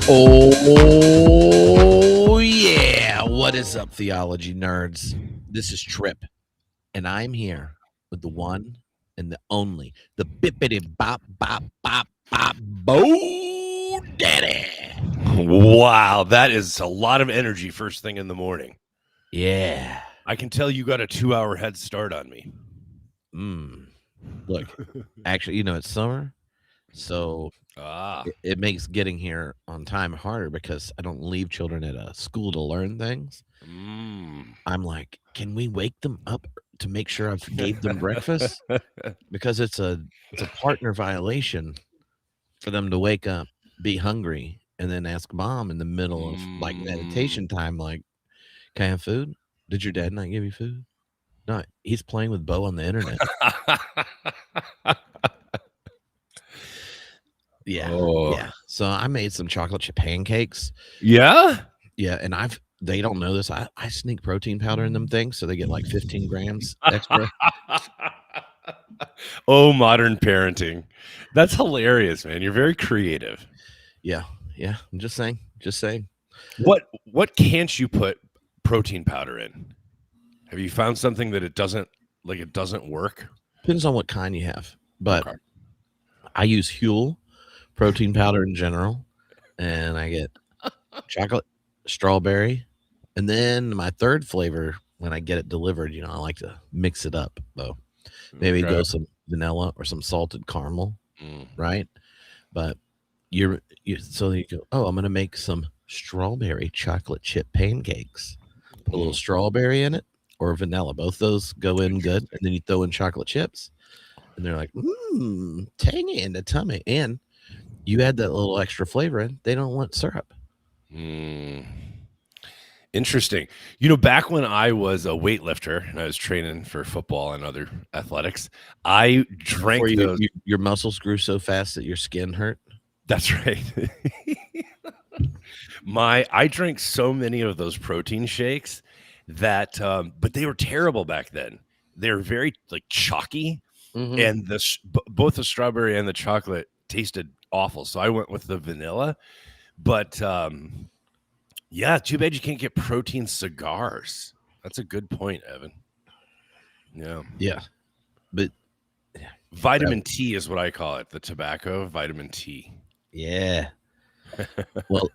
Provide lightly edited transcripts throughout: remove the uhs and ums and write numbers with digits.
Oh, yeah. What is up, theology nerds? This is Trip, and I'm here with the one and the only, the bippity bop bop bop bop Bo Daddy. Wow, that is a lot of energy first thing in the morning. Yeah. I can tell you got a 2-hour head start on me. Look, actually, it's summer, so it makes getting here on time harder because I don't leave children at a school to learn things. I'm like, can we wake them up to make sure I've gave them breakfast? Because it's a partner violation for them to wake up, be hungry, and then ask mom in the middle of like meditation time, like, can I have food? Did your dad not give you food? No, he's playing with Bo on the internet. Yeah. Oh. Yeah. So I made some chocolate chip pancakes. Yeah? Yeah, and they don't know this. I sneak protein powder in them things so they get like 15 grams extra. Oh, modern parenting. That's hilarious, man. You're very creative. Yeah. Yeah. I'm just saying. What can't you put protein powder in? Have you found something that it doesn't work? Depends on what kind you have. But Okay. I use Huel protein powder in general, and I get chocolate, strawberry, and then my third flavor when I get it delivered, I like to mix it up though. Maybe go some vanilla or some salted caramel, right? But so you go, oh, I'm gonna make some strawberry chocolate chip pancakes. Put a little strawberry in it or vanilla. Both those go in good, and then you throw in chocolate chips, and they're like, tangy in the tummy. And you add that little extra flavor in. They don't want syrup. Interesting. Back when I was a weightlifter and I was training for football and other athletics, I drank those. Your muscles grew so fast that your skin hurt. That's right. I drank so many of those protein shakes that, but they were terrible back then. They were very like chalky, and both the strawberry and the chocolate tasted awful. So I went with the vanilla, but yeah, too bad you can't get protein cigars. That's a good point, Evan. Yeah, but vitamin T is what I call it. The tobacco vitamin T. Yeah. Well,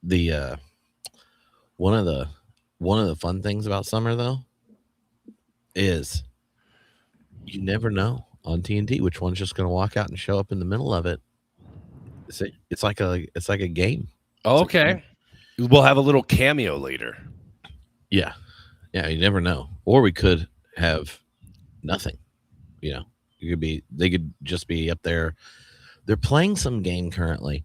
the one of the fun things about summer though is you never know on TNT which one's just going to walk out and show up in the middle of it. It's like a game. Okay. We'll have a little cameo later. Yeah. Yeah, you never know. Or we could have nothing. They could just be up there. They're playing some game currently.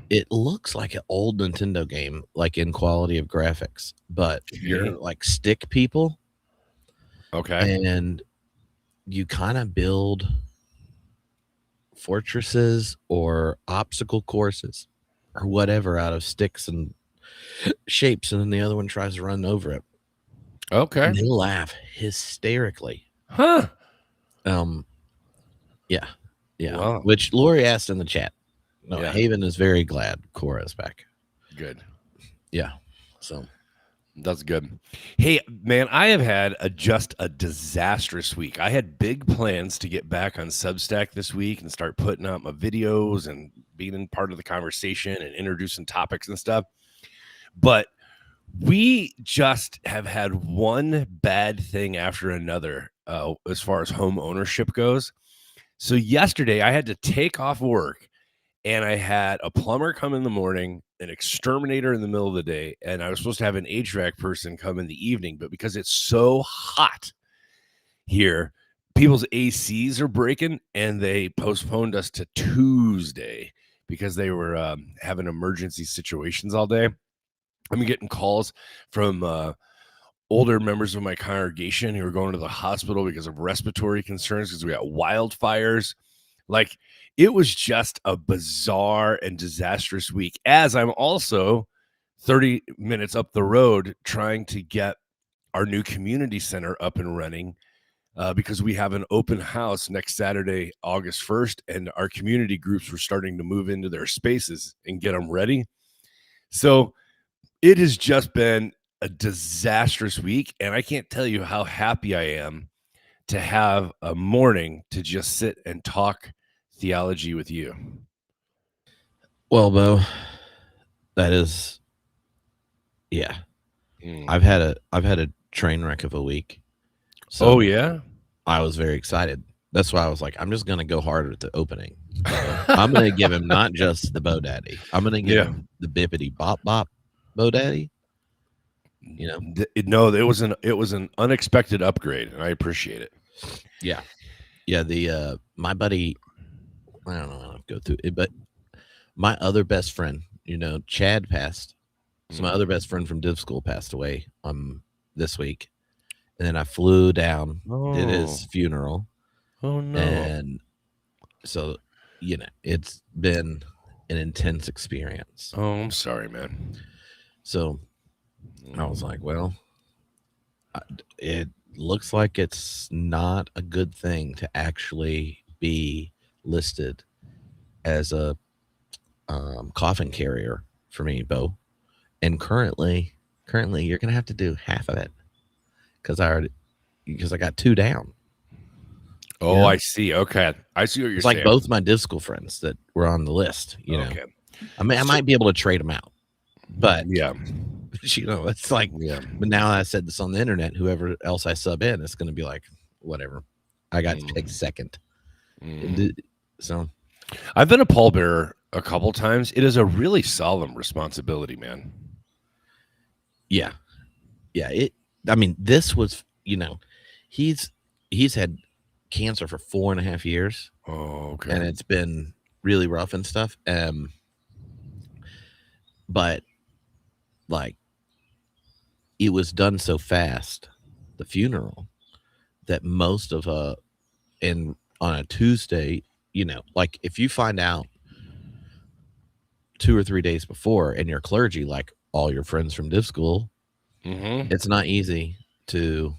It looks like an old Nintendo game, like in quality of graphics, but you're like stick people. Okay. And you kind of build fortresses or obstacle courses or whatever out of sticks and shapes, and then the other one tries to run over it. Okay. And they laugh hysterically. Huh. Yeah. Wow. Which Lori asked in the chat. No, yeah. Haven is very glad Cora is back. Good. Yeah. So that's good. Hey, man, I have had just a disastrous week. I had big plans to get back on Substack this week and start putting out my videos and being part of the conversation and introducing topics and stuff. But we just have had one bad thing after another as far as home ownership goes. So yesterday I had to take off work, and I had a plumber come in the morning, an exterminator in the middle of the day, and I was supposed to have an HVAC person come in the evening. But because it's so hot here, people's ACs are breaking, and they postponed us to Tuesday because they were having emergency situations all day. I'm getting calls from older members of my congregation who are going to the hospital because of respiratory concerns because we got wildfires. Like, it was just a bizarre and disastrous week, as I'm also 30 minutes up the road trying to get our new community center up and running because we have an open house next Saturday, August 1st, and our community groups were starting to move into their spaces and get them ready. So it has just been a disastrous week, and I can't tell you how happy I am to have a morning to just sit and talk theology with you. Well, Bo, that is, yeah. I've had a train wreck of a week. So Oh yeah, I was very excited. That's why I was like, I'm just gonna go hard at the opening. I'm gonna give him not just the Bo Daddy. I'm gonna give him the bippity bop bop Bo Daddy. You know, No, it was an unexpected upgrade, and I appreciate it. yeah. The my buddy, I don't know how to go through it, but my other best friend, Chad passed. So my other best friend from div school passed away this week, and then I flew down, did his funeral. Oh no! And so, it's been an intense experience. Oh, I'm sorry, man. So I was like, well, it looks like it's not a good thing to actually be listed as a coffin carrier for me, Bo. And currently you're gonna have to do half of it because I got 2 down. Oh, I see. Okay, I see what you're saying. It's like both my div school friends that were on the list. Okay. I mean, I might be able to trade them out, but yeah, it's like, But now I said this on the internet. Whoever else I sub in, it's going to be like, whatever. I got to pick second. So, I've been a pallbearer a couple times. It is a really solemn responsibility, man. Yeah. I mean, this was, he's had cancer for 4.5 years. Oh, okay. And it's been really rough and stuff. But like, it was done so fast, the funeral, that most of on a Tuesday, like if you find out 2 or 3 days before and you're clergy, like all your friends from div school, it's not easy to,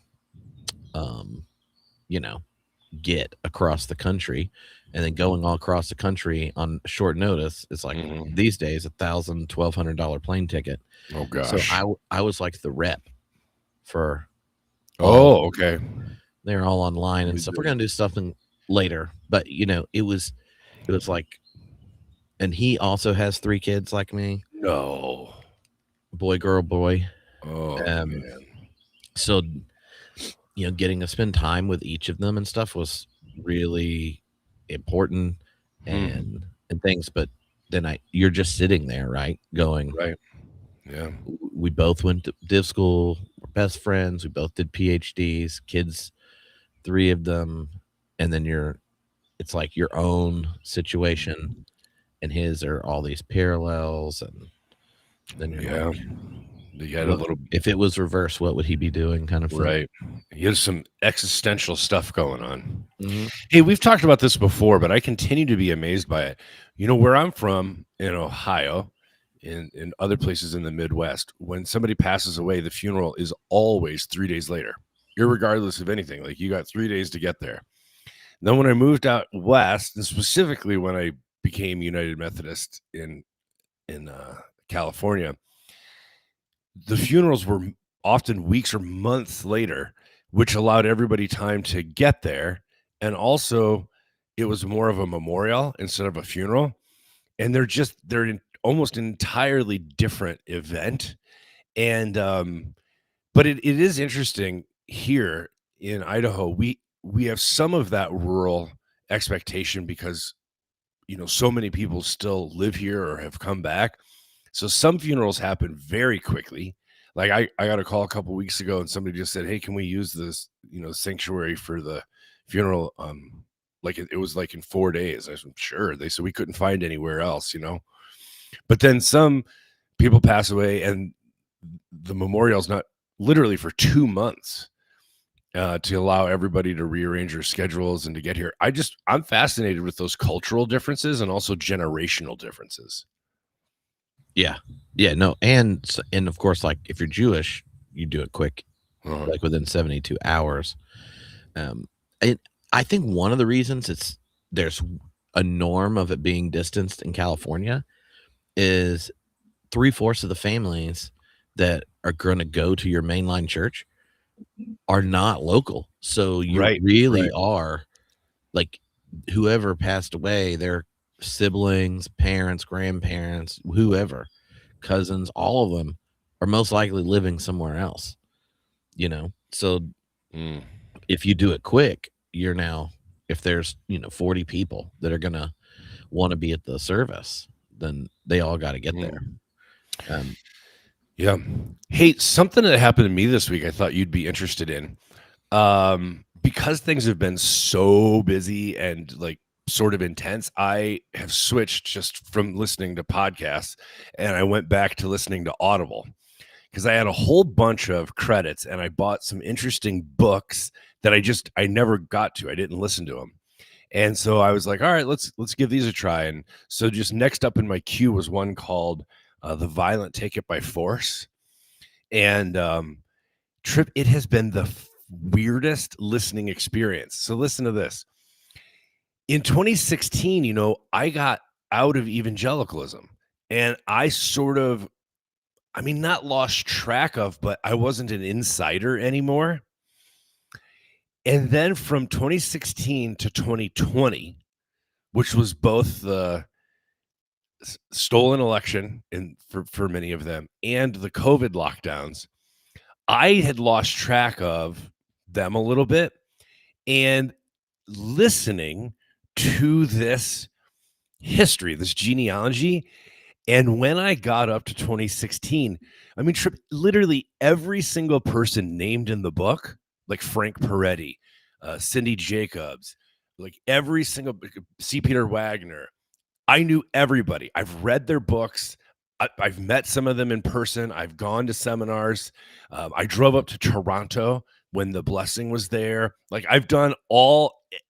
get across the country. And then going all across the country on short notice, it's like these days $1,000-$1,200 plane ticket. Oh gosh! So I was like the rep for. Okay. They're all online and stuff. We're gonna do something later, but it was like, and he also has 3 kids like me. No. Boy, girl, boy. Oh man. So getting to spend time with each of them and stuff was really important and things. But then you're just sitting there, right? Going, right. Yeah. We both went to div school. We're best friends. We both did PhDs, kids, 3 of them. And then it's like your own situation and his are all these parallels. And then you're like, you had a little. If it was reversed, what would he be doing? Kind of thing. Right. He has some existential stuff going on. Hey, we've talked about this before, but I continue to be amazed by it. Where I'm from in Ohio, in other places in the Midwest, when somebody passes away, the funeral is always 3 days later, irregardless of anything. Like you got 3 days to get there. Then when I moved out west, and specifically when I became United Methodist in California, the funerals were often weeks or months later, which allowed everybody time to get there. And also it was more of a memorial instead of a funeral. And they're almost an entirely different event. And, but it is interesting here in Idaho. We have some of that rural expectation because, so many people still live here or have come back. So some funerals happen very quickly. Like I got a call a couple weeks ago and somebody just said, hey, can we use this, sanctuary for the funeral? Like it was like in 4 days. I said, sure. They said we couldn't find anywhere else, but then some people pass away and the memorial's not literally for 2 months to allow everybody to rearrange their schedules and to get here. I'm fascinated with those cultural differences and also generational differences. Yeah, no, and of course, like if you're Jewish, you do it quick, like within 72 hours. And I think one of the reasons there's a norm of it being distanced in California is 3/4 of the families that are going to go to your mainline church are not local. So you Right. really are like whoever passed away, their siblings, parents, grandparents, whoever, cousins, all of them are most likely living somewhere else, you know? So Mm. if you do it quick, you're now, if there's, 40 people that are going to want to be at the service, then they all got to get there. Um, Yeah. Hey, something that happened to me this week I thought you'd be interested in. Because things have been so busy and like sort of intense, I have switched just from listening to podcasts and I went back to listening to Audible because I had a whole bunch of credits and I bought some interesting books that I never got to. I didn't listen to them. And so I was like, all right, let's give these a try. And so just next up in my queue was one called The Violent Take It by Force. And Trip, it has been the weirdest listening experience. So listen to this. In 2016, I got out of evangelicalism and I sort of, not lost track of, but I wasn't an insider anymore. And then from 2016 to 2020, which was both the stolen election for many of them and the COVID lockdowns, I had lost track of them a little bit. And listening to this history, this genealogy, and when I got up to 2016, Trip, literally every single person named in the book, like Frank Peretti, Cindy Jacobs, like every single C. Peter Wagner, I knew everybody. I've read their books. I've met some of them in person. I've gone to seminars. I drove up to Toronto when the blessing was there. Like I've done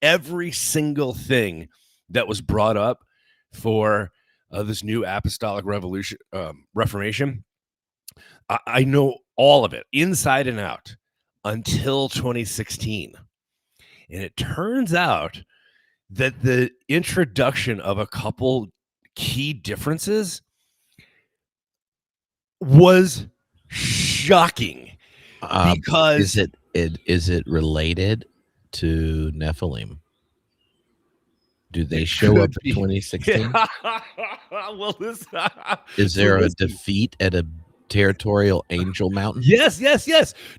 every single thing that was brought up for this new apostolic reformation. I know all of it inside and out until 2016. And it turns out that the introduction of a couple key differences was shocking because is it related to Nephilim? Do they show up in 2016? Well, Is there a defeat at a territorial angel mountain? Yes.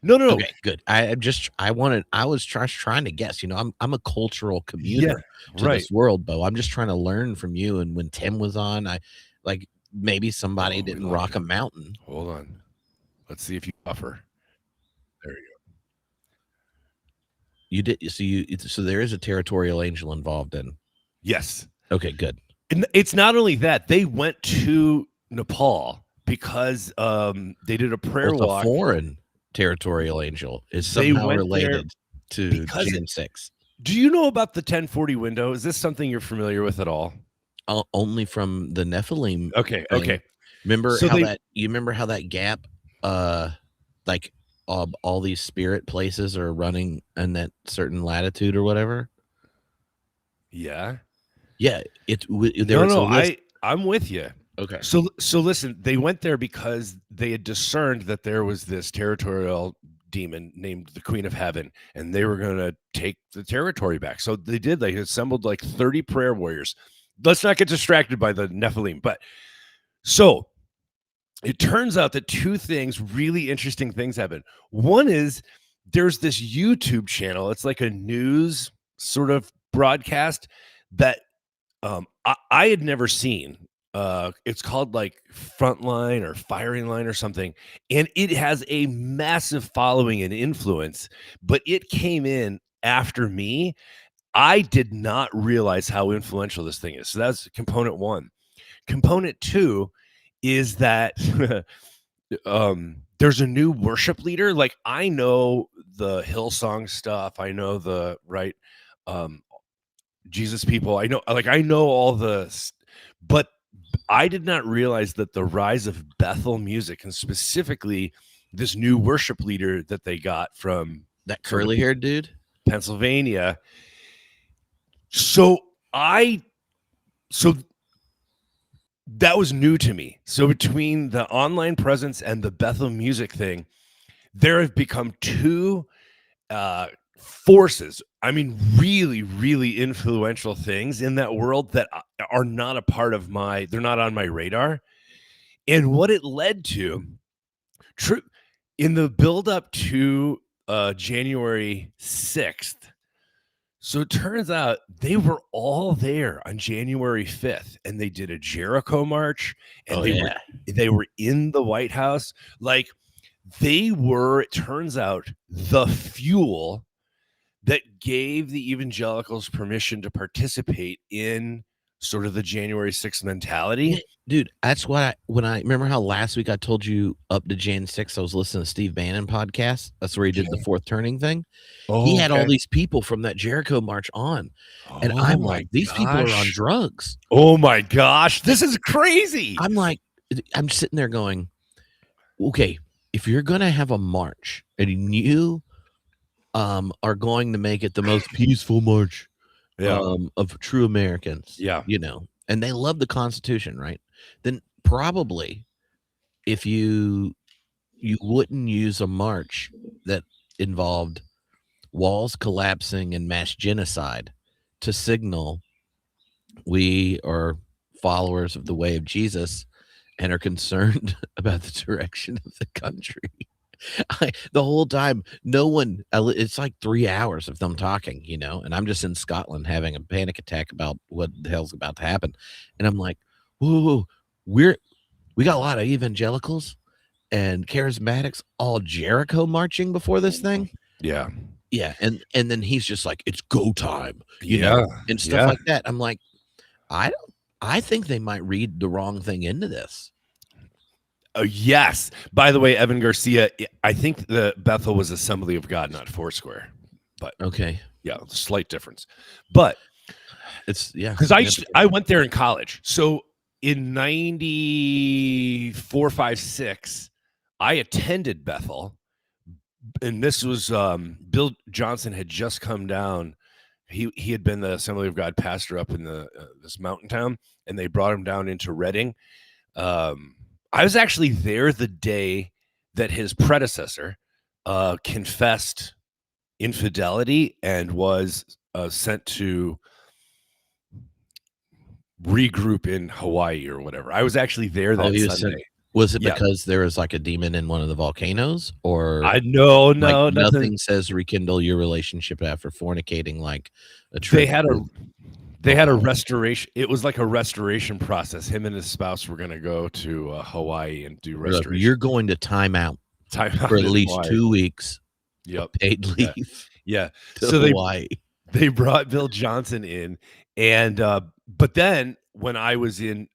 No. Okay, good. I was trying to guess. I'm a cultural commuter to this world, Bo. I'm just trying to learn from you. And when Tim was on, I like maybe somebody didn't rock a mountain. Hold on. Let's see if you offer. There you go. You did. So there is a territorial angel involved in. Yes. Okay, good. And it's not only that, they went to Nepal because they did a prayer walk. A foreign territorial angel is somehow related to Jan 6. Do you know about the 1040 window? Is this something you're familiar with at all? Only from the Nephilim. Okay. Remember how that gap, like all these spirit places are running in that certain latitude or whatever? Yeah. Yeah. I'm with you. Okay. So listen, they went there because they had discerned that there was this territorial demon named the Queen of Heaven, and they were going to take the territory back. So they did. They assembled like 30 prayer warriors. Let's not get distracted by the Nephilim. But so it turns out that two really interesting things happen. One is there's this YouTube channel. It's like a news sort of broadcast that I had never seen. It's called like Frontline or Firing Line or something, and it has a massive following and influence, but it came in after me. I did not realize how influential this thing is. So that's component one. Component two is that there's a new worship leader. Like I know the Hillsong stuff. I know the Jesus people. I know all the, but I did not realize that the rise of Bethel music, and specifically this new worship leader that they got from that curly haired dude. Pennsylvania. So that was new to me. So between the online presence and the Bethel music thing, there have become two forces. I mean, really, really influential things in that world that are not a part of they're not on my radar. And what it led to, in the build up to January 6th. So it turns out they were all there on January 5th, and they did a Jericho march, and they were in the White House. Like, they were, it turns out, the fuel that gave the evangelicals permission to participate in sort of the January 6th mentality. Yeah, dude, that's what when I remember how last week I told you up to Jan 6th, I was listening to Steve Bannon podcast. That's where he did the fourth turning thing. He had all these people from that Jericho march on. And I'm like, these people are on drugs. Oh my gosh, this is crazy. I'm like, I'm sitting there going, okay, if you're going to have a march and you are going to make it the most peaceful march of true Americans, you know, and they love the Constitution, right? Then probably if you wouldn't use a march that involved walls collapsing and mass genocide to signal we are followers of the way of Jesus and are concerned about the direction of the country. The whole time, no one, it's like 3 hours of them talking, you know, and I'm just in Scotland having a panic attack about what the hell's about to happen. And I'm like, whoa, we got a lot of evangelicals and charismatics all Jericho marching before this thing. Yeah. And then he's just like, it's go time, you know, and stuff like that. I'm like, I think they might read the wrong thing into this. Yes. By the way, Evan Garcia, I think the Bethel was Assembly of God, not Foursquare. But okay, yeah, slight difference. But it's because I went there in college. So in 94, 5, 6, I attended Bethel, and this was Bill Johnson had just come down. He had been the Assembly of God pastor up in this mountain town, and they brought him down into Reading. I was actually there the day that his predecessor confessed infidelity and was sent to regroup in Hawaii or whatever. I was actually there that Sunday. Was it because there was like a demon in one of the volcanoes, or no, nothing says rekindle your relationship after fornicating like a trip? They had a restoration. It was like a restoration process. Him and his spouse were going to go to Hawaii and do restoration. You're going to time out for at least Hawaii. 2 weeks. Yep, paid leave. Yeah. So Hawaii. They brought Bill Johnson in, and but then when I was in.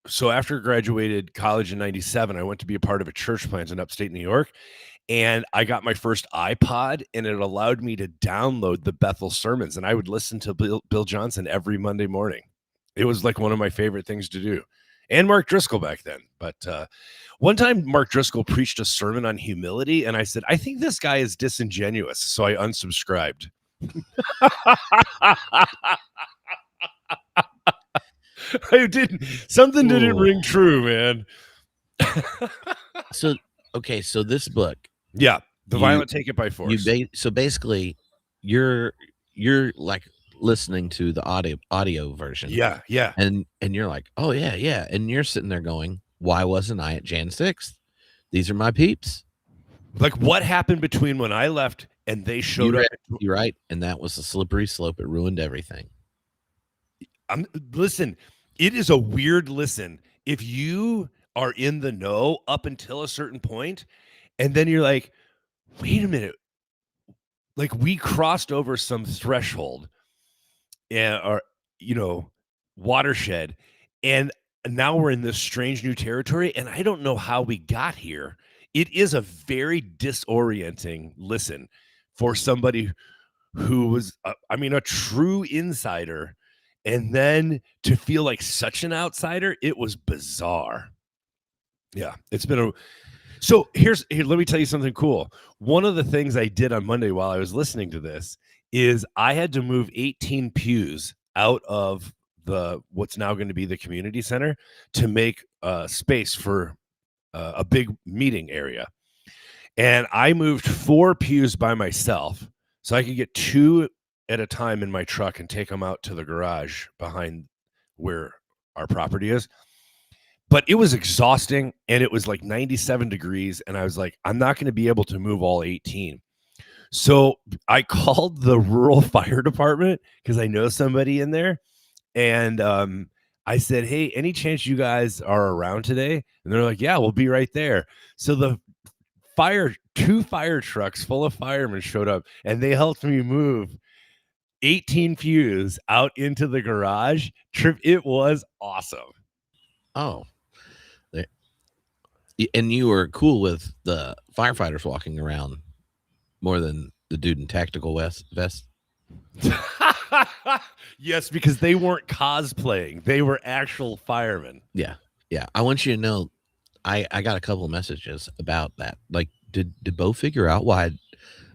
So after graduated college in 97, I went to be a part of a church plant in upstate New York, and I got my first iPod, and it allowed me to download the Bethel sermons, and I would listen to Bill Johnson every Monday morning. It was like one of my favorite things to do. And Mark Driscoll back then. But one time Mark Driscoll preached a sermon on humility, and I said, I think this guy is disingenuous, so I unsubscribed. Something didn't ring true, man. So this book, the Violent Take It by Force. So basically, you're like listening to the audio version, and you're like, oh yeah, and you're sitting there going, why wasn't I at Jan 6th? These are my peeps. Like, what happened between when I left and they showed up? You're right, and that was a slippery slope. It ruined everything. Listen, it is a weird listen. If you are in the know up until a certain point, and then you're like, wait a minute, like we crossed over some threshold or watershed, and now we're in this strange new territory, and I don't know how we got here. It is a very disorienting listen for somebody who was a true insider. And then to feel like such an outsider, it was bizarre. Yeah, it's been so here, let me tell you something cool. One of the things I did on Monday while I was listening to this is I had to move 18 pews out of what's now going to be the community center to make space for a big meeting area. And I moved 4 pews by myself so I could get 2 at a time in my truck and take them out to the garage behind where our property is. But it was exhausting, and it was like 97 degrees, and I was like, I'm not going to be able to move all 18. So I called the rural fire department because I know somebody in there, and I said, hey, any chance you guys are around today? And they're like, yeah, we'll be right there. So the 2 fire trucks full of firemen showed up, and they helped me move 18 pews out into the garage. It was awesome. Oh, and you were cool with the firefighters walking around more than the dude in tactical vest. Yes, because they weren't cosplaying; they were actual firemen. Yeah. I want you to know, I got a couple of messages about that. Like, did Bo figure out why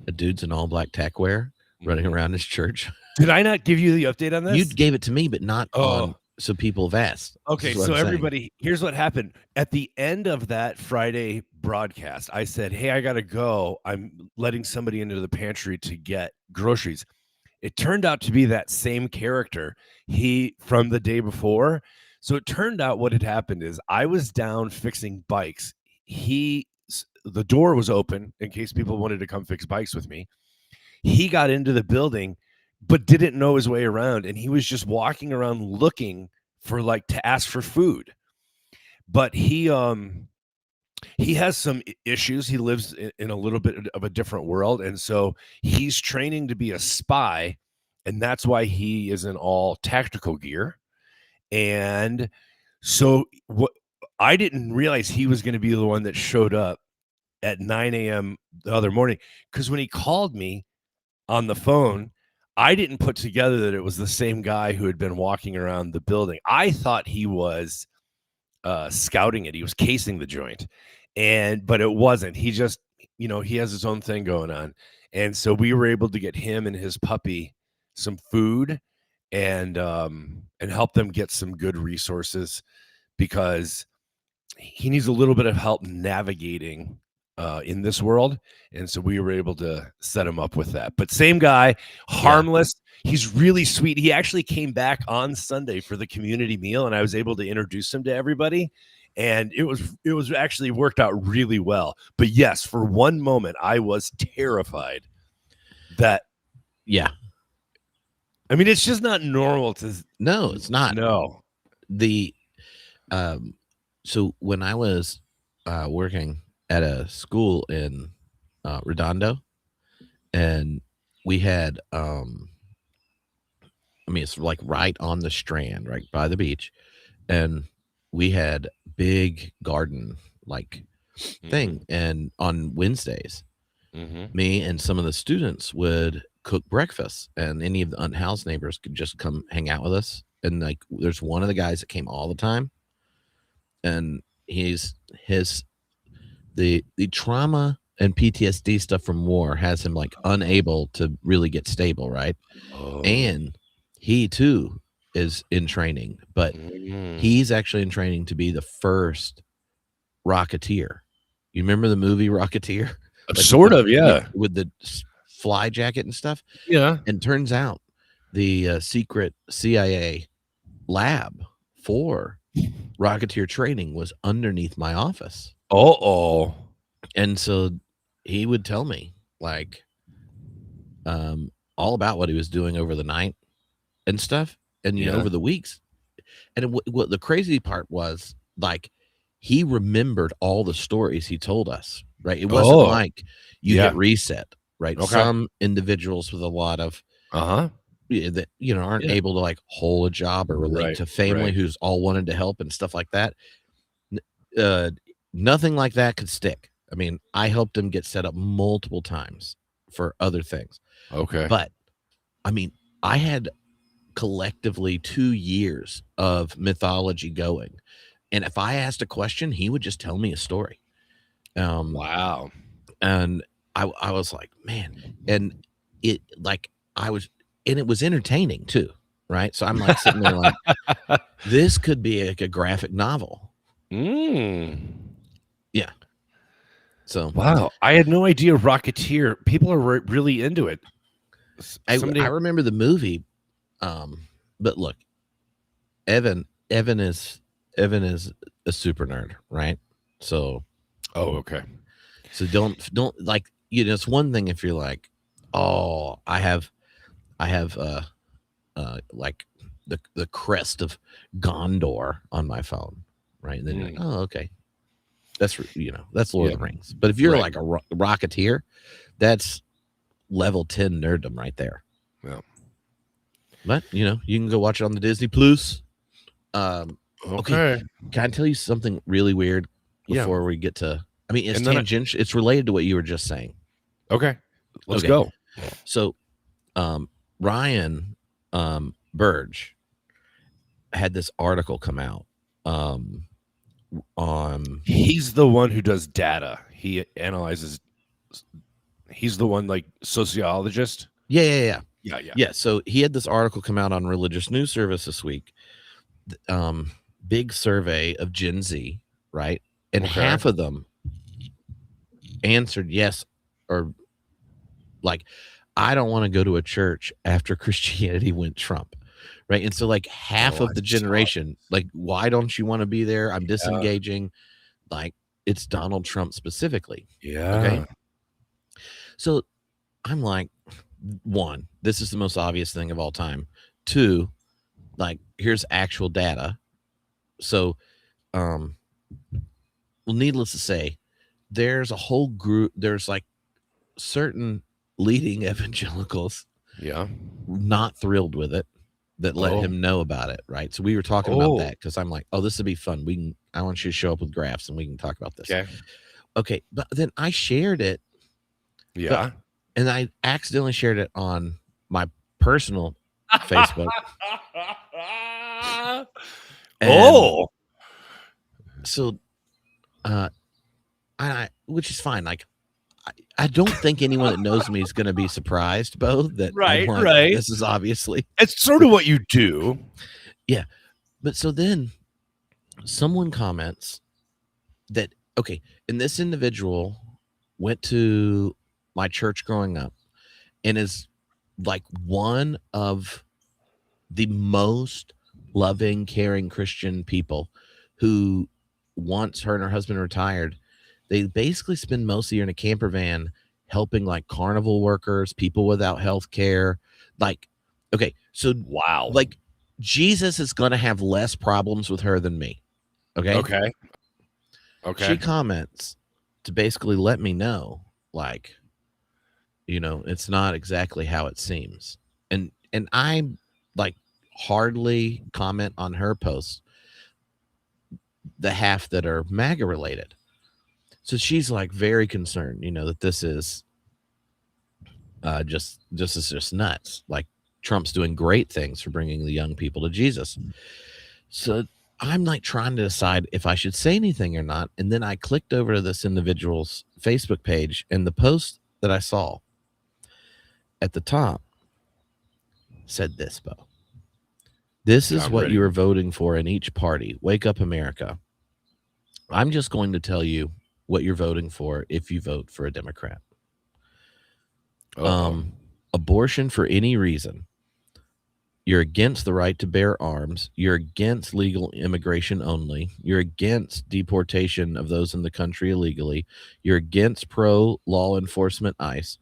a dude's in all black tech wear running around his church? Did I not give you the update on this? You gave it to me, but not on so people have asked. Okay, so everybody, here's what happened. At the end of that Friday broadcast, I said, hey, I got to go. I'm letting somebody into the pantry to get groceries. It turned out to be that same character from the day before. So it turned out what had happened is I was down fixing bikes. The door was open in case people wanted to come fix bikes with me. He got into the building, but didn't know his way around. And he was just walking around looking for to ask for food. But he has some issues. He lives in a little bit of a different world. And so he's training to be a spy. And that's why he is in all tactical gear. And so I didn't realize he was going to be the one that showed up at 9 a.m. the other morning. Because when he called me on the phone, I didn't put together that it was the same guy who had been walking around the building. I thought he was scouting it. He was casing the joint, but it wasn't. He just, he has his own thing going on. And so we were able to get him and his puppy some food and help them get some good resources because he needs a little bit of help navigating in this world. And so we were able to set him up with that. But same guy, harmless. Yeah. He's really sweet. He actually came back on Sunday for the community meal, and I was able to introduce him to everybody. And it was actually worked out really well. But yes, for one moment, I was terrified that. Yeah. I mean, it's just not normal to. No, it's not. No. So when I was working at a school in Redondo, and we had it's like right on the Strand, right by the beach, and we had big garden thing. And on Wednesdays, me and some of the students would cook breakfast, and any of the unhoused neighbors could just come hang out with us. And there's one of the guys that came all the time, and the trauma and PTSD stuff from war has him unable to really get stable, right? And he too is in training, but he's actually in training to be the first Rocketeer. You remember the movie Rocketeer? Sort of, yeah. With the fly jacket and stuff. Yeah. And turns out the secret CIA lab for Rocketeer training was underneath my office. And so he would tell me all about what he was doing over the night and stuff, and over the weeks. And what the crazy part was, he remembered all the stories he told us, right? It wasn't like you get reset, right? Okay. Some individuals with a lot of that aren't able to hold a job or relate to family who's all wanted to help and stuff like that. Nothing like that could stick. I mean, I helped him get set up multiple times for other things. Okay. But I mean, I had collectively 2 years of mythology going. And if I asked a question, he would just tell me a story. Wow. And I was like, man, and it and it was entertaining too, right? So I'm like sitting there like, this could be like a graphic novel. Yeah. So wow, I had no idea Rocketeer. People are really into it. I remember the movie, but look, Evan is a super nerd, right? So okay. So don't like, it's one thing if you're like, oh, I have like the crest of Gondor on my phone, right? And then you're like, oh, okay, that's that's Lord of the Rings. But if you're like a Rocketeer, that's level 10 nerddom right there. Yeah. But you can go watch it on the Disney Plus. Okay. Can I tell you something really weird before we get to? I mean, it's tangential. It's related to what you were just saying. Okay, let's go. So, Ryan Burge had this article come out. He's the one who does data. He analyzes. He's the one, like, sociologist. Yeah. So he had this article come out on Religious News Service this week. Big survey of Gen Z, right? And half of them answered yes, or like, I don't want to go to a church after Christianity went Trump, right? And so like half of the generation, like, why don't you want to be there? I'm disengaging. Like, it's Donald Trump specifically. Yeah. Okay. So I'm like, one, this is the most obvious thing of all time. Two, like, here's actual data. So, well, needless to say, there's a whole group, there's like certain leading evangelicals not thrilled with it, that let him know about it, right? So we were talking about that because I'm like, oh, this would be fun. I want you to show up with graphs and we can talk about this. Okay. But then I shared it. Yeah. And I accidentally shared it on my personal Facebook. So, which is fine. Like, I don't think anyone that knows me is going to be surprised, Bo, that right. This is obviously, it's sort of what you do. Yeah. But so then someone comments that, okay, and this individual went to my church growing up and is like one of the most loving, caring Christian people who, once her and her husband retired, they basically spend most of the year in a camper van helping like carnival workers, people without health care. Like, okay, so wow, like Jesus is going to have less problems with her than me. Okay. She comments to basically let me know, like, it's not exactly how it seems. And I like hardly comment on her posts, the half that are MAGA related. So she's like very concerned, that this is just nuts. Like, Trump's doing great things for bringing the young people to Jesus. So I'm like trying to decide if I should say anything or not. And then I clicked over to this individual's Facebook page, and the post that I saw at the top said this, Bo. This is what you are voting for in each party. Wake up, America. I'm just going to tell you what you're voting for if you vote for a Democrat. Abortion for any reason. You're against the right to bear arms. You're against legal immigration only. You're against deportation of those in the country illegally. You're against pro-law enforcement ICE.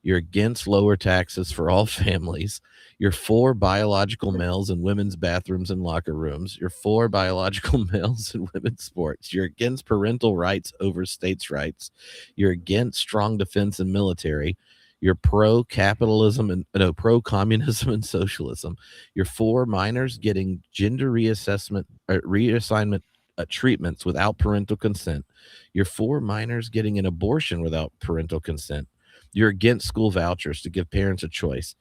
You're against lower taxes for all families. You're for biological males in women's bathrooms and locker rooms. You're for biological males in women's sports. You're against parental rights over states' rights. You're against strong defense and military. You're pro-capitalism and pro-communism and socialism. You're for minors getting gender reassignment treatments without parental consent. You're for minors getting an abortion without parental consent. You're against school vouchers to give parents a choice.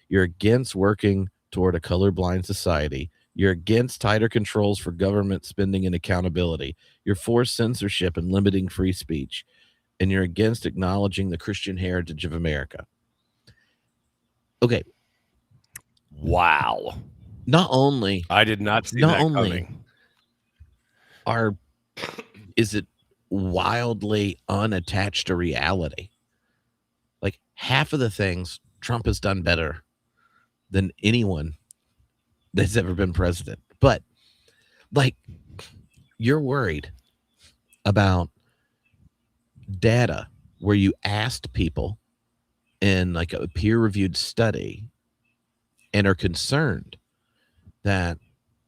You're against working toward a colorblind society. You're against tighter controls for government spending and accountability. You're for censorship and limiting free speech. And you're against acknowledging the Christian heritage of America. Okay, Wow. Not only I did not see that coming. is it wildly unattached to reality. Like half of the things Trump has done better than anyone that's ever been president. But like you're worried about data where you asked people in like a peer-reviewed study and are concerned that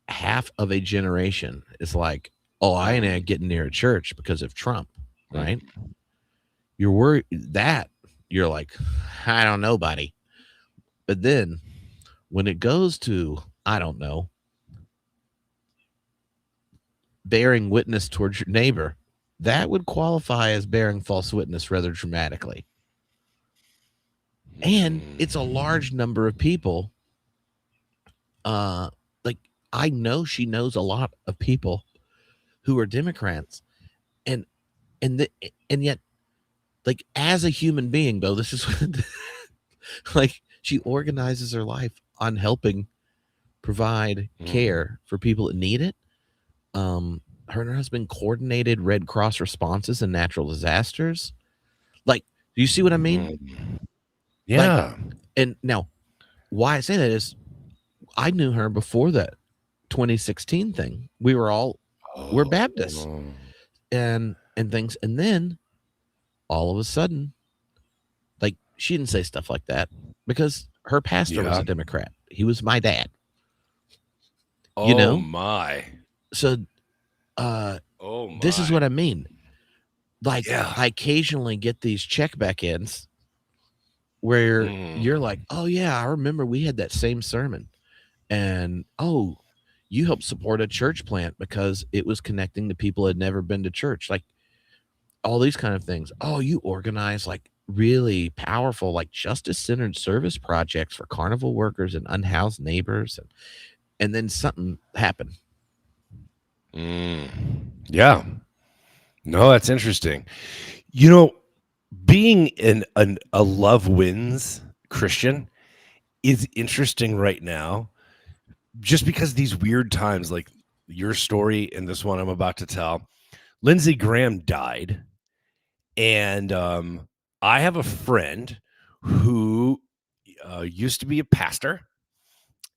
half of a generation is like, oh, I ain't getting near a church because of Trump, right? You're worried that you're like, I don't know, buddy. But then when it goes to, I don't know, bearing witness towards your neighbor, that would qualify as bearing false witness rather dramatically. And it's a large number of people. Like I know she knows a lot of people who are Democrats, and and yet, like as a human being, though, this is like she organizes her life on helping provide care for people that need it. Her and her husband coordinated Red Cross responses in natural disasters. Like, do you see what I mean? Yeah. Like, and now, why I say that is, I knew her before that 2016 thing. We're Baptists and things, and then all of a sudden, like she didn't say stuff like that because her pastor was a Democrat. He was my dad. You know? My. So this is what I mean. Like I occasionally get these check back ins where you're like, oh yeah, I remember we had that same sermon. And oh, you helped support a church plant because it was connecting to people who had never been to church. Like all these kind of things. Oh, you organize like really powerful, like justice-centered service projects for carnival workers and unhoused neighbors. And then something happened. Yeah. No, that's interesting. You know, being a love wins Christian is interesting right now, just because these weird times, like your story and this one I'm about to tell. Lindsey Graham died, and I have a friend who used to be a pastor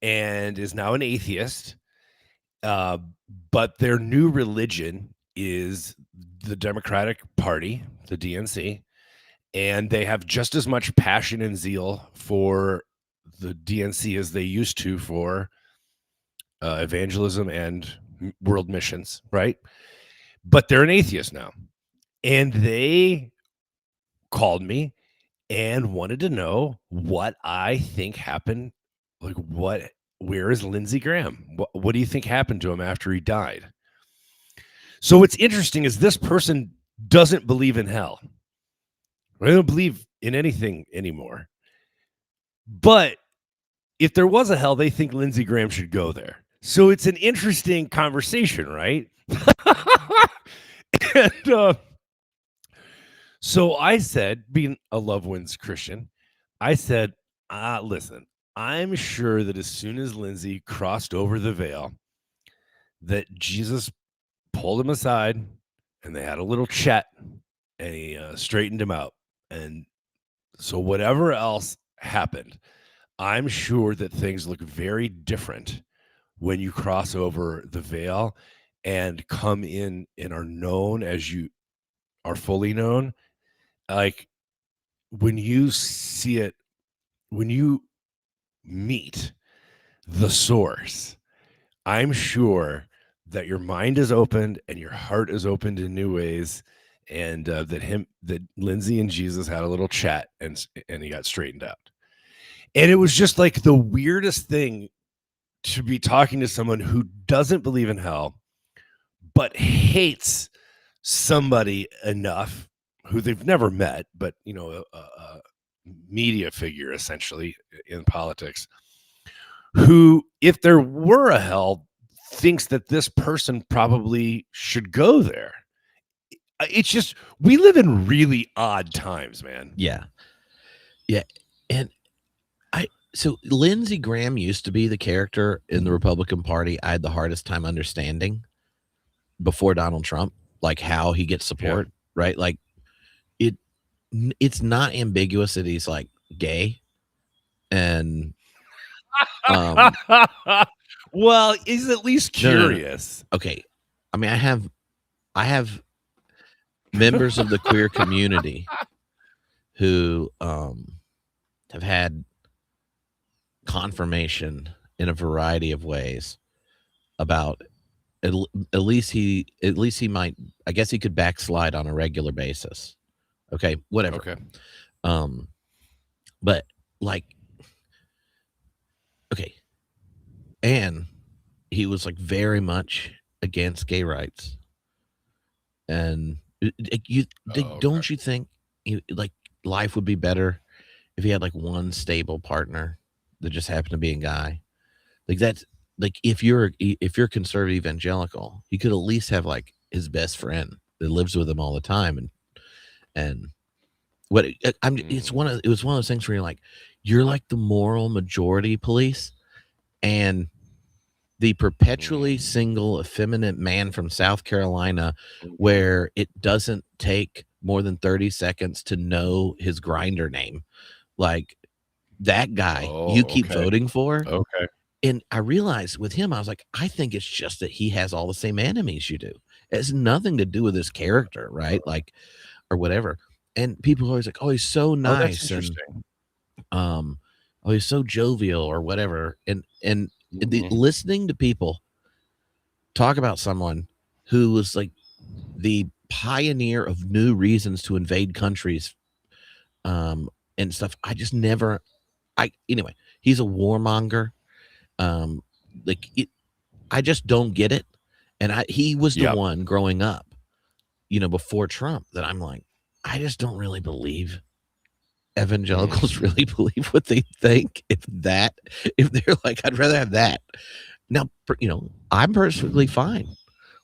and is now an atheist. But their new religion is the Democratic Party, the DNC, and they have just as much passion and zeal for the DNC as they used to for evangelism and world missions, right? But they're an atheist now. And they called me and wanted to know what I think happened. Like, where is Lindsey Graham? What do you think happened to him after he died? So what's interesting is this person doesn't believe in hell. They don't believe in anything anymore. But if there was a hell, they think Lindsey Graham should go there. So it's an interesting conversation, right? And so I said, being a Love Wins Christian, I said, listen, I'm sure that as soon as Lindsey crossed over the veil, that Jesus pulled him aside and they had a little chat and he straightened him out. And so whatever else happened, I'm sure that things look very different when you cross over the veil and come in and are known as you are fully known. Like when you see it, when you meet the source, I'm sure that your mind is opened and your heart is opened in new ways, and that Lindsey and Jesus had a little chat and he got straightened out. And it was just like the weirdest thing to be talking to someone who doesn't believe in hell, but hates somebody enough who they've never met, but a media figure essentially in politics, who, if there were a hell, thinks that this person probably should go there. It's just, we live in really odd times, man. Yeah. Yeah. And So Lindsey Graham used to be the character in the Republican Party I had the hardest time understanding before Donald Trump, like how he gets support, right? Like it's not ambiguous that he's like gay and well, he's at least no. curious. Okay. I mean, I have members of the queer community who have had confirmation in a variety of ways about at least he might, I guess he could backslide on a regular basis. Okay, whatever. Okay. But like, okay, and he was like very much against gay rights, and don't you think like life would be better if he had like one stable partner that just happened to be a guy? Like that's like if you're conservative evangelical, he could at least have like his best friend that lives with him all the time, and what it was one of those things where you're like the moral majority police, and the perpetually single effeminate man from South Carolina, where it doesn't take more than 30 seconds to know his grinder name, like that guy you keep voting for. Okay. And I realized with him, I was like, I think it's just that he has all the same enemies you do. It has nothing to do with his character, right? Like, or whatever. And people are always like, oh, he's so nice. Oh, that's interesting. And oh, he's so jovial or whatever. And listening to people talk about someone who was like the pioneer of new reasons to invade countries and stuff, I just never, anyway, he's a warmonger. I just don't get it. And he was the one growing up, before Trump, that I'm like, I just don't really believe evangelicals really believe what they think. If they're like, I'd rather have that. Now, I'm perfectly fine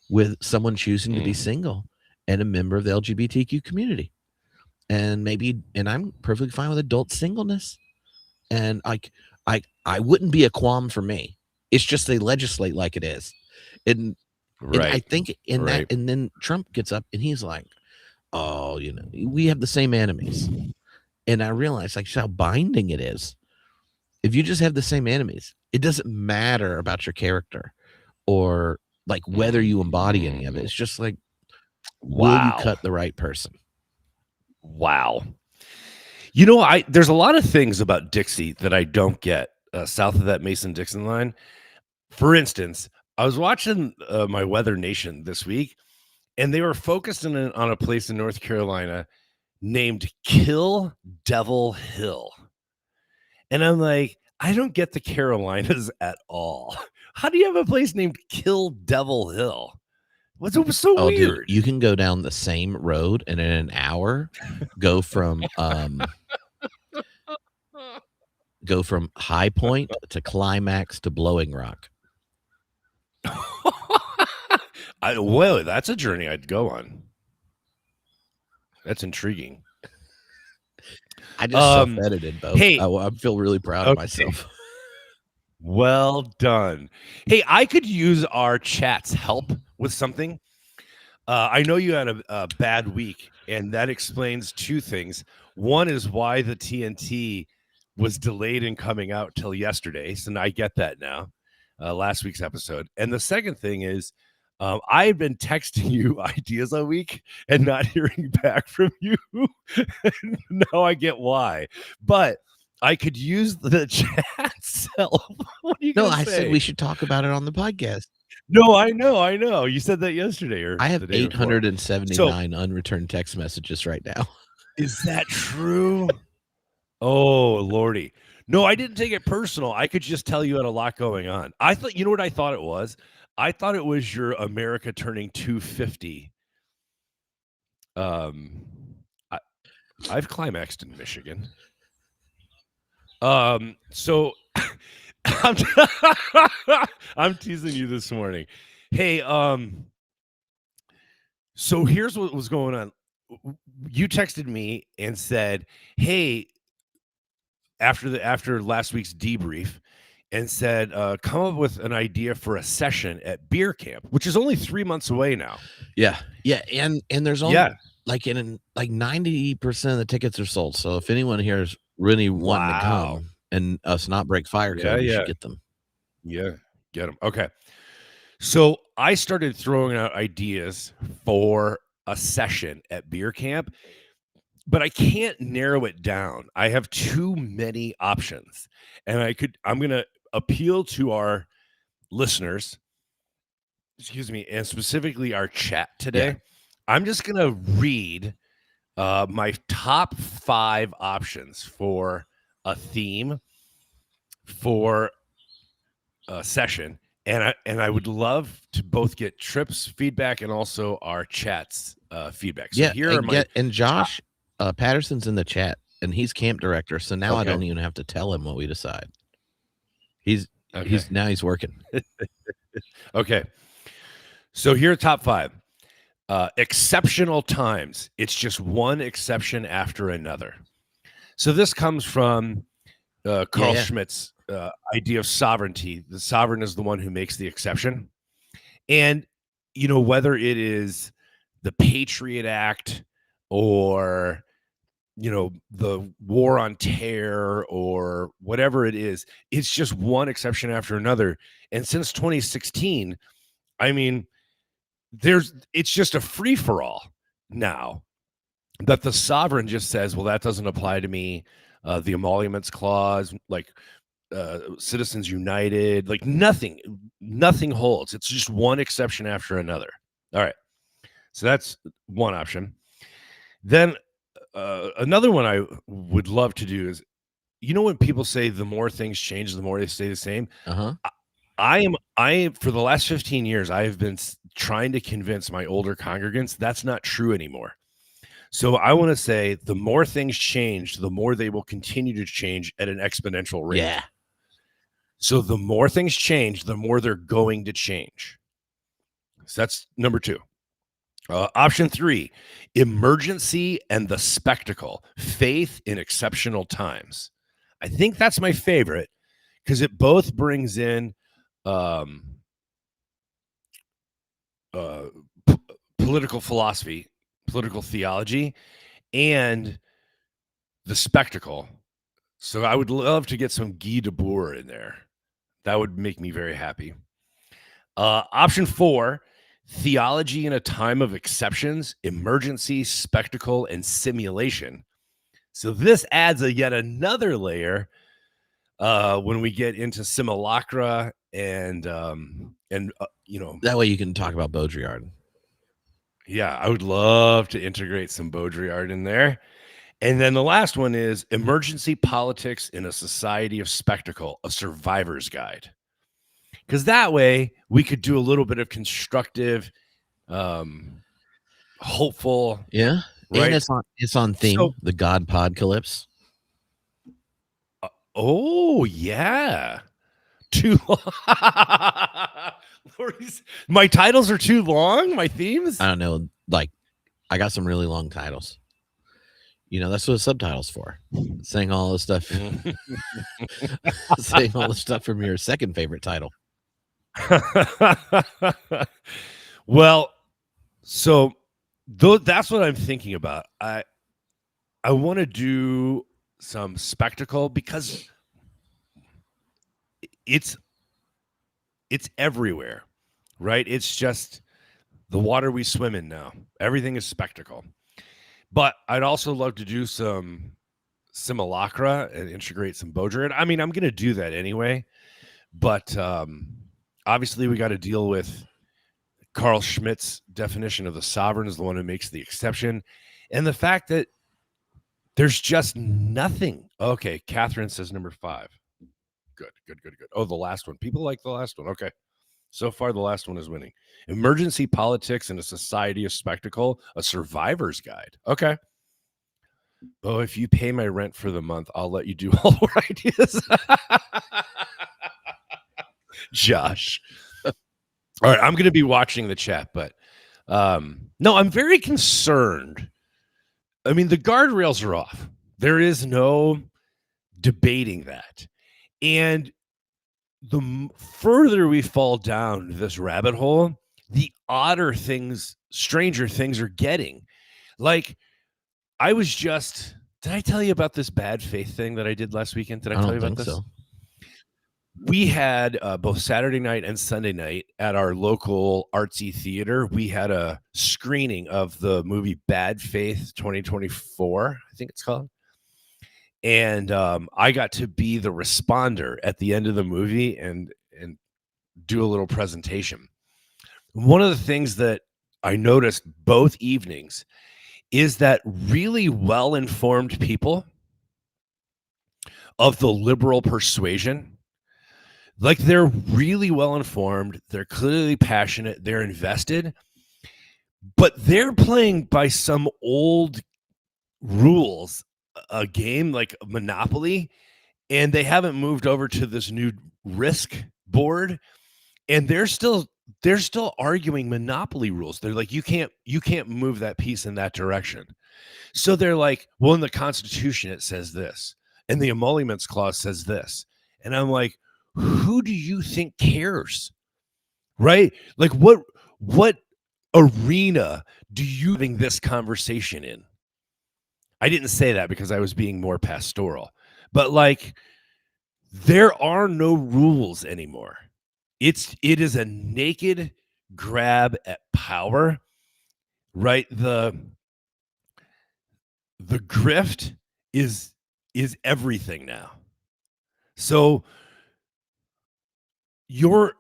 with someone choosing to be single and a member of the LGBTQ community. And I'm perfectly fine with adult singleness. And I wouldn't be a qualm for me. It's just they legislate like it is. And I think that, and then Trump gets up and he's like, oh, we have the same enemies. And I realized like how binding it is. If you just have the same enemies, it doesn't matter about your character or like whether you embody any of it. It's just like, will you cut the right person? Wow. There's a lot of things about Dixie that I don't get south of that Mason-Dixon line. For instance, I was watching my Weather Nation this week, and they were focused on a place in North Carolina named Kill Devil Hill. And I'm like, I don't get the Carolinas at all. How do you have a place named Kill Devil Hill? What's so weird? Dude, you can go down the same road and in an hour go from High Point to Climax to Blowing Rock. Well, that's a journey I'd go on. That's intriguing. I just self-edited both. Hey, I feel really proud of myself. Well done. Hey, I could use our chat's help with something. I know you had a bad week, and that explains two things. One is why the TNT was delayed in coming out till yesterday. So now I get that now, last week's episode. And the second thing is I've been texting you ideas all week and not hearing back from you. Now I get why. But I could use the chat's help. What are you going to say? I said we should talk about it on the podcast. No, I know. You said that yesterday. Or I have 879 unreturned text messages right now. Is that true? Oh, Lordy. No, I didn't take it personal. I could just tell you had a lot going on. I thought, you know what I thought it was? I thought it was your America turning 250. I've climaxed in Michigan. So I'm teasing you this morning. Hey, so here's what was going on. You texted me and said, hey, after last week's debrief, and said, come up with an idea for a session at beer camp, which is only 3 months away now. Yeah. And there's only Yeah. like 90% of the tickets are sold. So if anyone here is really wanting to come and us not break fire code, you should get them. Yeah, get them. Okay. So I started throwing out ideas for a session at beer camp, but I can't narrow it down. I have too many options, and I'm going to appeal to our listeners, excuse me, and specifically our chat today. Yeah. I'm just going to read my top 5 options for a theme for a session. And I would love to both get Tripp's feedback and also our chat's feedback. So here are my and Josh Patterson's in the chat, and he's camp director. So now I don't even have to tell him what we decide. He's working. Okay. So here are top 5. Exceptional times. It's just one exception after another. So this comes from Carl Schmitt's idea of sovereignty. The sovereign is the one who makes the exception. And, whether it is the Patriot Act or, the war on terror or whatever it is, it's just one exception after another. And since 2016, I mean, it's just a free-for-all now that the sovereign just says, well, that doesn't apply to me. The emoluments clause, like Citizens United, like nothing holds. It's just one exception after another. All right. So that's one option. Then another one I would love to do is, when people say the more things change, the more they stay the same. I for the last 15 years, I have been trying to convince my older congregants that's not true anymore. So I want to say the more things change, the more they will continue to change at an exponential rate. Yeah. So the more things change, the more they're going to change. So that's number 2. Option 3, emergency and the spectacle, faith in exceptional times. I think that's my favorite because it both brings in political philosophy, political theology, and the spectacle. So I would love to get some Guy Debord in there. That would make me very happy. Option 4, theology in a time of exceptions, emergency, spectacle, and simulation. So this adds yet another layer when we get into simulacra and that way you can talk about Baudrillard. Yeah, I would love to integrate some Baudrillard in there. And then the last one is emergency politics in a society of spectacle, a survivor's guide. Because that way we could do a little bit of constructive, hopeful. Yeah. Right? And it's on theme, so, the God Podcalypse. Oh, yeah. Too long. My titles are too long? My themes? I don't know. Like, I got some really long titles. That's what subtitles for. Saying all this stuff. Saying all the stuff from your second favorite title. Well, so that's what I'm thinking about. I want to do some spectacle because it's everywhere, right? It's just the water we swim in now. Everything is spectacle. But I'd also love to do some simulacra and integrate some Baudrillard. I mean, I'm going to do that anyway. But obviously, we got to deal with Carl Schmitt's definition of the sovereign is the one who makes the exception. And the fact that there's just nothing. Okay, Catherine says number 5. Good. Oh, the last one. People like the last one. Okay. So far, the last one is winning. Emergency politics in a society of spectacle, a survivor's guide. Okay. Oh, if you pay my rent for the month, I'll let you do all our ideas. Josh. All right, I'm going to be watching the chat, but no, I'm very concerned. I mean, the guardrails are off. There is no debating that. And the further we fall down this rabbit hole, the odder things, stranger things are getting. Like, I was just, did I tell you about this bad faith thing that I did last weekend? Did I I tell don't you about think this? so. We had both Saturday night and Sunday night at our local artsy theater. We had a screening of the movie Bad Faith 2024, I think it's called. And I got to be the responder at the end of the movie and do a little presentation. One of the things that I noticed both evenings is that really well-informed people of the liberal persuasion, like, they're really well-informed, they're clearly passionate, they're invested, but they're playing by some old rules, a game like Monopoly, and they haven't moved over to this new Risk board, and they're still arguing Monopoly rules. They're like, you can't move that piece in that direction. So they're like, well, in the Constitution it says this, and the emoluments clause says this, and I'm like, who do you think cares? Right? Like, what arena do you having this conversation in? I didn't say that because I was being more pastoral, but like, there are no rules anymore. It is a naked grab at power, right? The grift is everything now. So you're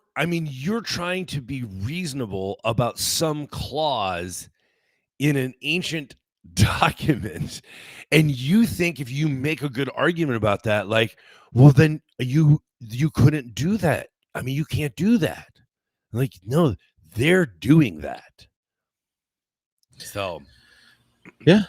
trying to be reasonable about some clause in an ancient document, and you think if you make a good argument about that, like, well, then you couldn't do that. I mean, you can't do that. Like, no, they're doing that. So Yeah.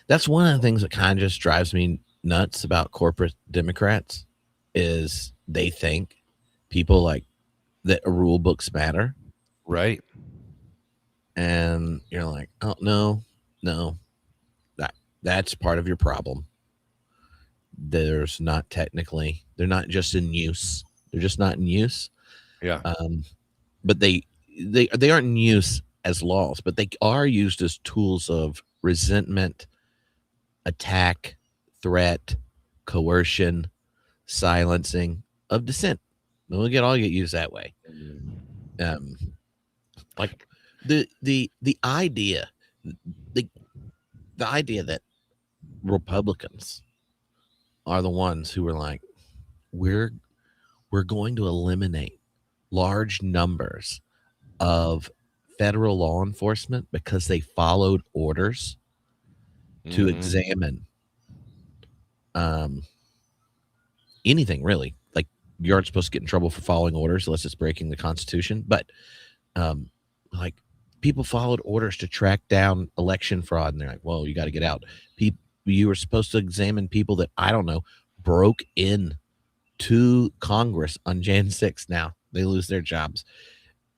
That's one of the things that kind of just drives me nuts about corporate Democrats is they think people like that rule books matter. right. And you're like, oh no, that's part of your problem. They're not just in use. They're just not in use. Yeah. But they aren't in use as laws, but they are used as tools of resentment, attack, threat, coercion, silencing of dissent. We'll all get used that way. Like the idea, the idea that Republicans are the ones who are like, we're going to eliminate large numbers of federal law enforcement because they followed orders to examine anything, really. Like, you aren't supposed to get in trouble for following orders unless it's breaking the Constitution. But like, people followed orders to track down election fraud, and they're like, "Whoa, you got to get out." You were supposed to examine people that, I don't know, broke in to Congress on Jan 6th. Now they lose their jobs.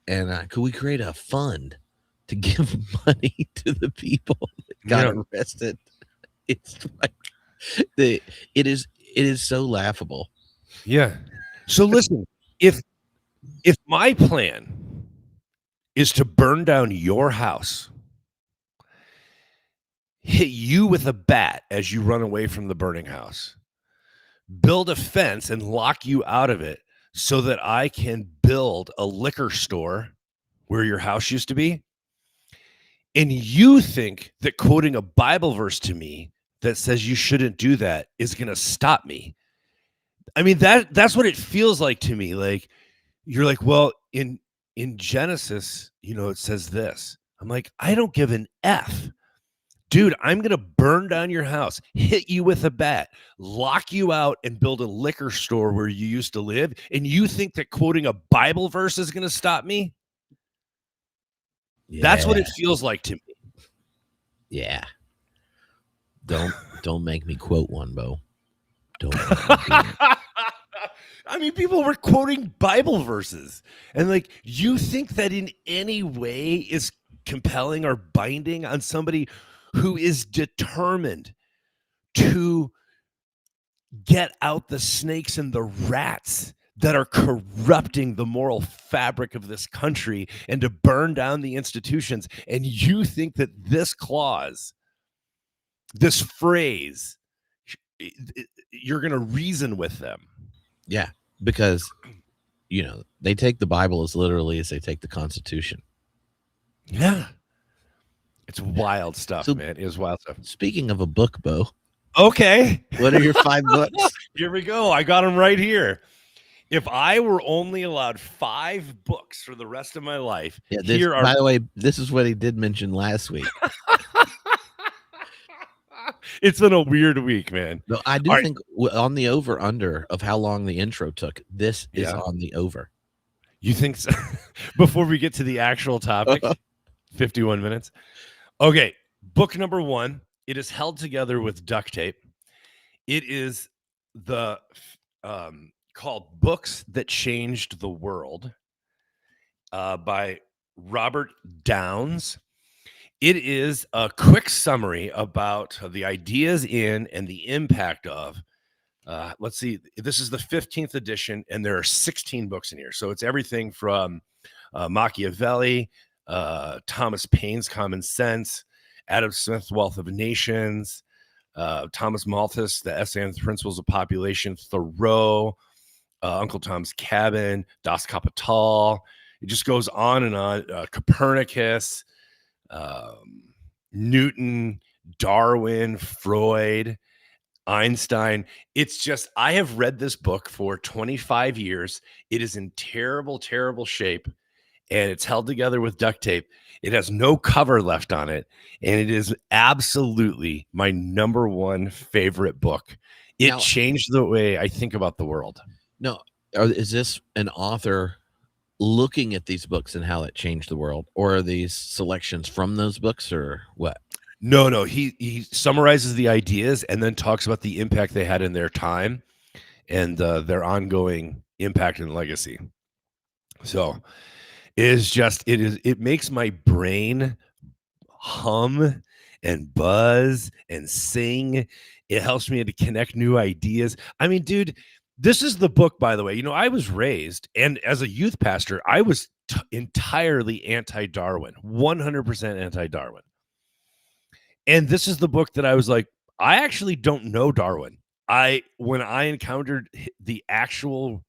And could we create a fund to give money to the people that got arrested? It's like it is so laughable. Yeah. So listen, if my plan is to burn down your house, hit you with a bat as you run away from the burning house, build a fence and lock you out of it so that I can build a liquor store where your house used to be, and you think that quoting a Bible verse to me that says you shouldn't do that is going to stop me. I mean, that's what it feels like to me. Like, you're like, well, in Genesis, it says this. I'm like, I don't give an F. Dude, I'm going to burn down your house, hit you with a bat, lock you out, and build a liquor store where you used to live. And you think that quoting a Bible verse is going to stop me? Yeah. That's what it feels like to me. Yeah. Don't make me quote one, Bo. Don't. I mean, people were quoting Bible verses, and like, you think that in any way is compelling or binding on somebody who is determined to get out the snakes and the rats that are corrupting the moral fabric of this country and to burn down the institutions. And you think that this clause, this phrase, you're going to reason with them? Yeah, because, they take the Bible as literally as they take the Constitution. Yeah. It's wild stuff, So, man. It is wild stuff. Speaking of a book, Bo. Okay. What are your 5 books? Here we go. I got them right here. If I were only allowed 5 books for the rest of my life, by the way, this is what he did mention last week. It's been a weird week, man. No, I do think on the over-under of how long the intro took, this is on the over. You think so? Before we get to the actual topic, 51 minutes. Okay, book number 1. It is held together with duct tape. It is the called Books That Changed the World by Robert Downs. It is a quick summary about the ideas in and the impact of, let's see, this is the 15th edition, and there are 16 books in here. So it's everything from Machiavelli, Thomas Paine's Common Sense, Adam Smith's Wealth of Nations, Thomas Malthus, The Essay on the Principles of Population, Thoreau, Uncle Tom's Cabin, Das Kapital. It just goes on and on. Copernicus, Newton, Darwin, Freud, Einstein. It's just, I have read this book for 25 years. It is in terrible, terrible shape, and it's held together with duct tape. It has no cover left on it, and it is absolutely my number 1 favorite book. It changed the way I think about the world. No, is this an author looking at these books and how it changed the world, or are these selections from those books, or what? No, he summarizes the ideas and then talks about the impact they had in their time and their ongoing impact and legacy. So it makes my brain hum and buzz and sing. It helps me to connect new ideas. I mean, dude, this is the book, by the way. I was raised, and as a youth pastor, I was entirely anti-Darwin, 100% anti-Darwin. And this is the book that I was like, I actually don't know Darwin. When I encountered the actual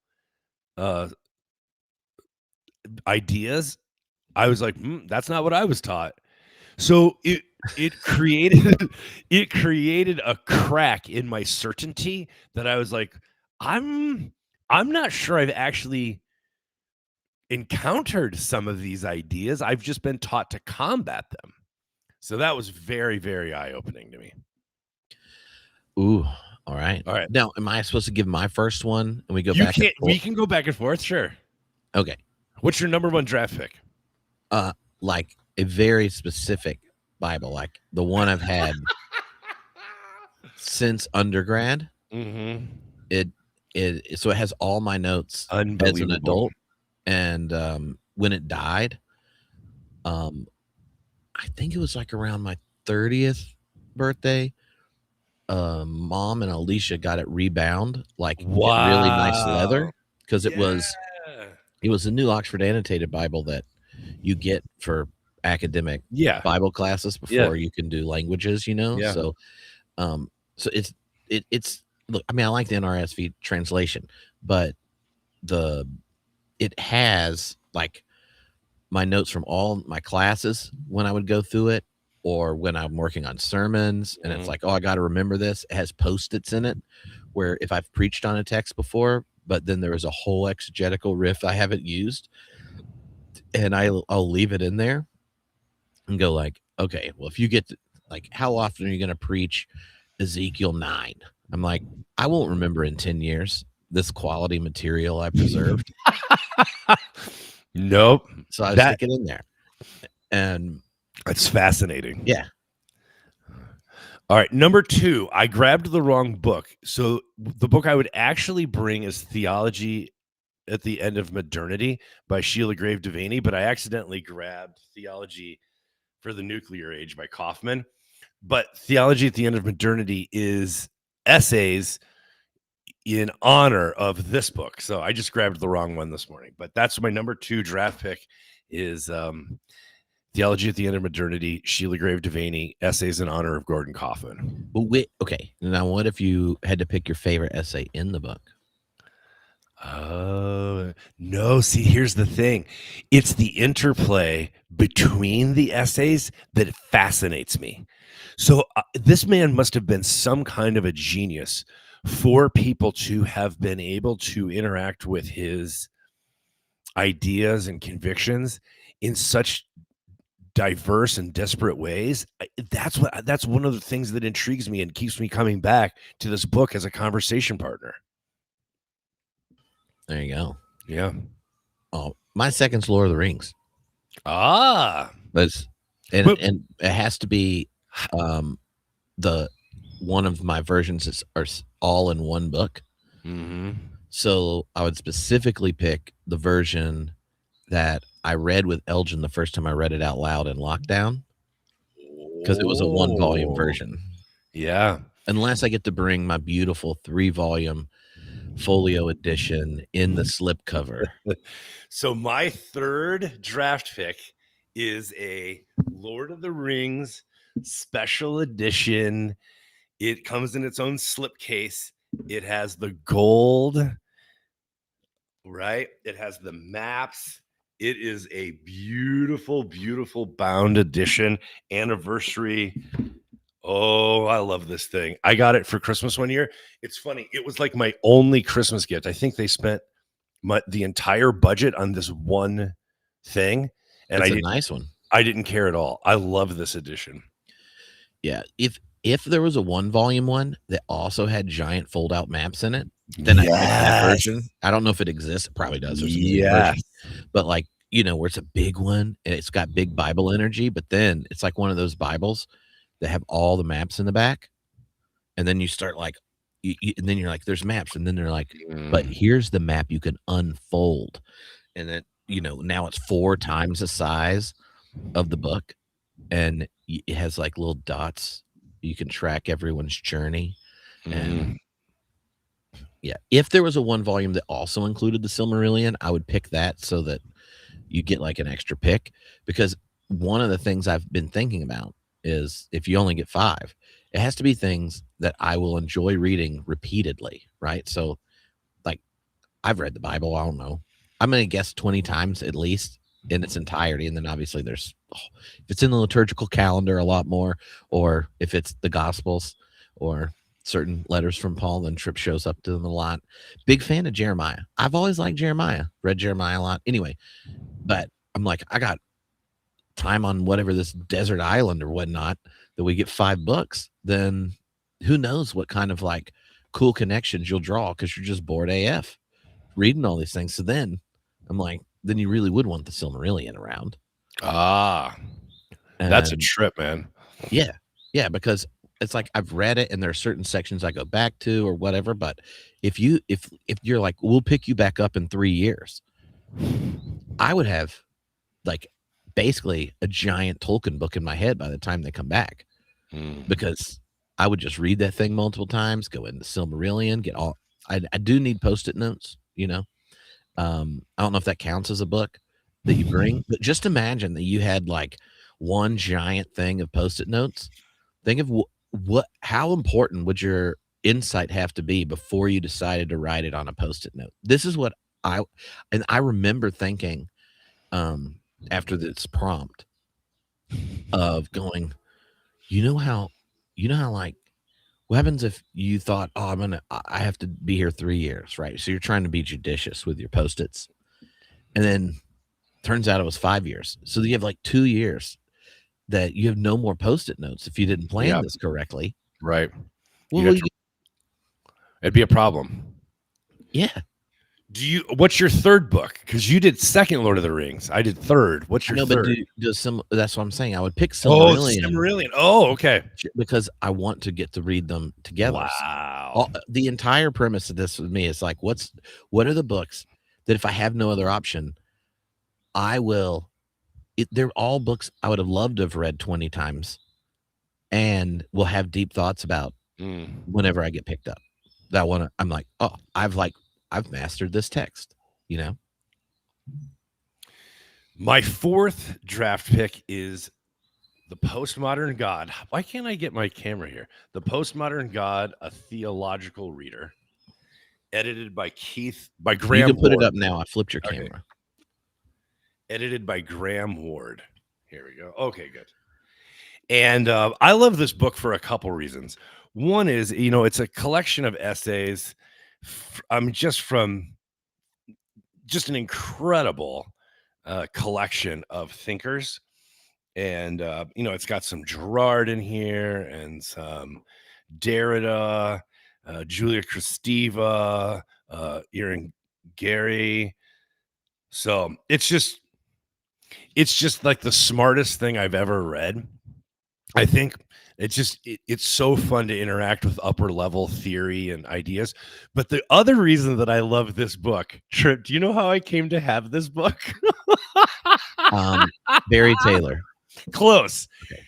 ideas, I was like, that's not what I was taught. So it created a crack in my certainty that I was like, I'm not sure I've actually encountered some of these ideas. I've just been taught to combat them. So that was very, very eye-opening to me. Ooh, all right. Now, am I supposed to give my first one and we go back and forth? We can go back and forth, sure. Okay. What's your number 1 draft pick? Like a very specific Bible, like the one I've had since undergrad. Mm-hmm. So it has all my notes as an adult, and when it died, I think it was like around my 30th birthday. Mom and Alicia got it rebound, like really nice leather, because it was a New Oxford Annotated Bible that you get for academic Bible classes before you can do languages, So it's look, I mean, I like the NRSV translation, but it has like my notes from all my classes when I would go through it, or when I'm working on sermons, and it's like, oh, I got to remember this. It has Post-its in it where if I've preached on a text before, but then there is a whole exegetical riff I haven't used, and I'll leave it in there and go like, okay, well, if you get to, like, how often are you going to preach Ezekiel 9? I'm like, I won't remember in 10 years this quality material I preserved. Nope. So I stick it in there. And that's fascinating. Yeah. All right. Number 2, I grabbed the wrong book. So the book I would actually bring is Theology at the End of Modernity by Sheila Grave Devaney, but I accidentally grabbed Theology for the Nuclear Age by Kaufman. But Theology at the End of Modernity is essays in honor of this book. So I just grabbed the wrong one this morning, but that's my number 2 draft pick is Theology at the End of Modernity, Sheila Grave Devaney, essays in honor of Gordon Coffin. But wait, okay. Now, what if you had to pick your favorite essay in the book? No, see, here's the thing. It's the interplay between the essays that fascinates me. So this man must have been some kind of a genius for people to have been able to interact with his ideas and convictions in such diverse and disparate ways. That's one of the things that intrigues me and keeps me coming back to this book as a conversation partner. There you go. Yeah. Oh, my second's Lord of the Rings. But and it has to be the one of my versions are all in one book. Mm-hmm. So I would specifically pick the version that I read with Elgin the first time I read it out loud in lockdown, because it was a 1-volume version. Yeah. Unless I get to bring my beautiful 3-volume folio edition in the slipcover. So my third draft pick is a Lord of the Rings special edition. It comes in its own slipcase. It has the gold, right? It has the maps. It is a beautiful, beautiful bound edition, anniversary. Oh, I love this thing. I got it for Christmas one year. It's funny. It was like my only Christmas gift. I think they spent the entire budget on this one thing. And it's a nice one. I didn't care at all. I love this edition. Yeah. If there was a 1-volume one that also had giant fold-out maps in it, then I'd pick that version. I don't know if it exists. It probably does. Yeah. But like, where it's a big one and it's got big Bible energy, but then it's like one of those Bibles that have all the maps in the back. And then you start like, and then you're like, there's maps. And then they're like, but here's the map you can unfold. And then, now it's 4 times the size of the book. And it has like little dots. You can track everyone's journey. And yeah, if there was a 1-volume that also included the Silmarillion, I would pick that so that you get like an extra pick. Because one of the things I've been thinking about is if you only get 5, it has to be things that I will enjoy reading repeatedly, right? So like I've read the Bible, I don't know, I'm going to guess 20 times at least in its entirety. And then obviously there's, if it's in the liturgical calendar, a lot more, or if it's the Gospels or certain letters from Paul, then Tripp shows up to them a lot. Big fan of Jeremiah. I've always liked Jeremiah, read Jeremiah a lot. Anyway, but I'm like, I got time on whatever this desert island or whatnot that we get 5 books, then who knows what kind of like cool connections you'll draw because you're just bored AF reading all these things. So then I'm like, then you really would want the Silmarillion around. That's a trip, man. Yeah, because it's like I've read it and there are certain sections I go back to or whatever. But if you're like, we'll pick you back up in 3 years, I would have like basically a giant Tolkien book in my head by the time they come back, because I would just read that thing multiple times, go into Silmarillion, get all. I do need Post-it notes, I don't know if that counts as a book that you bring, but just imagine that you had like one giant thing of Post-it notes. Think of how important would your insight have to be before you decided to write it on a Post-it note? This is what I remember thinking after this prompt of going, how like, what happens if you thought, oh, I have to be here 3 years, right? So you're trying to be judicious with your Post-its. And then turns out it was 5 years. So you have like 2 years that you have no more Post-it notes if you didn't plan this correctly. Right. Well, it'd be a problem. Yeah. What's your third book? Because you did second Lord of the Rings. I did third. What's your third? That's what I'm saying. I would pick Silmarillion. Silmarillion. Oh, okay. Because I want to get to read them together. Wow. The entire premise of this with me is like, what are the books that if I have no other option, I will. They're all books I would have loved to have read 20 times, and will have deep thoughts about whenever I get picked up. That one, I'm like, oh, I've mastered this text, you know? My fourth draft pick is The Postmodern God. Why can't I get my camera here? The Postmodern God, a theological reader, edited by Graham You can put Ward. it up now. I flipped your camera. Okay. Edited by Graham Ward. Here we go. Okay, good. And I love this book for a couple reasons. One is, it's a collection of essays. Just an incredible collection of thinkers. And, it's got some Girard in here and some Derrida, Julia Kristeva, Aaron Gary. So it's just like the smartest thing I've ever read. I think it's so fun to interact with upper level theory and ideas. But the other reason that I love this book, Trip, do you know how I came to have this book? Barry Taylor. Close. Okay.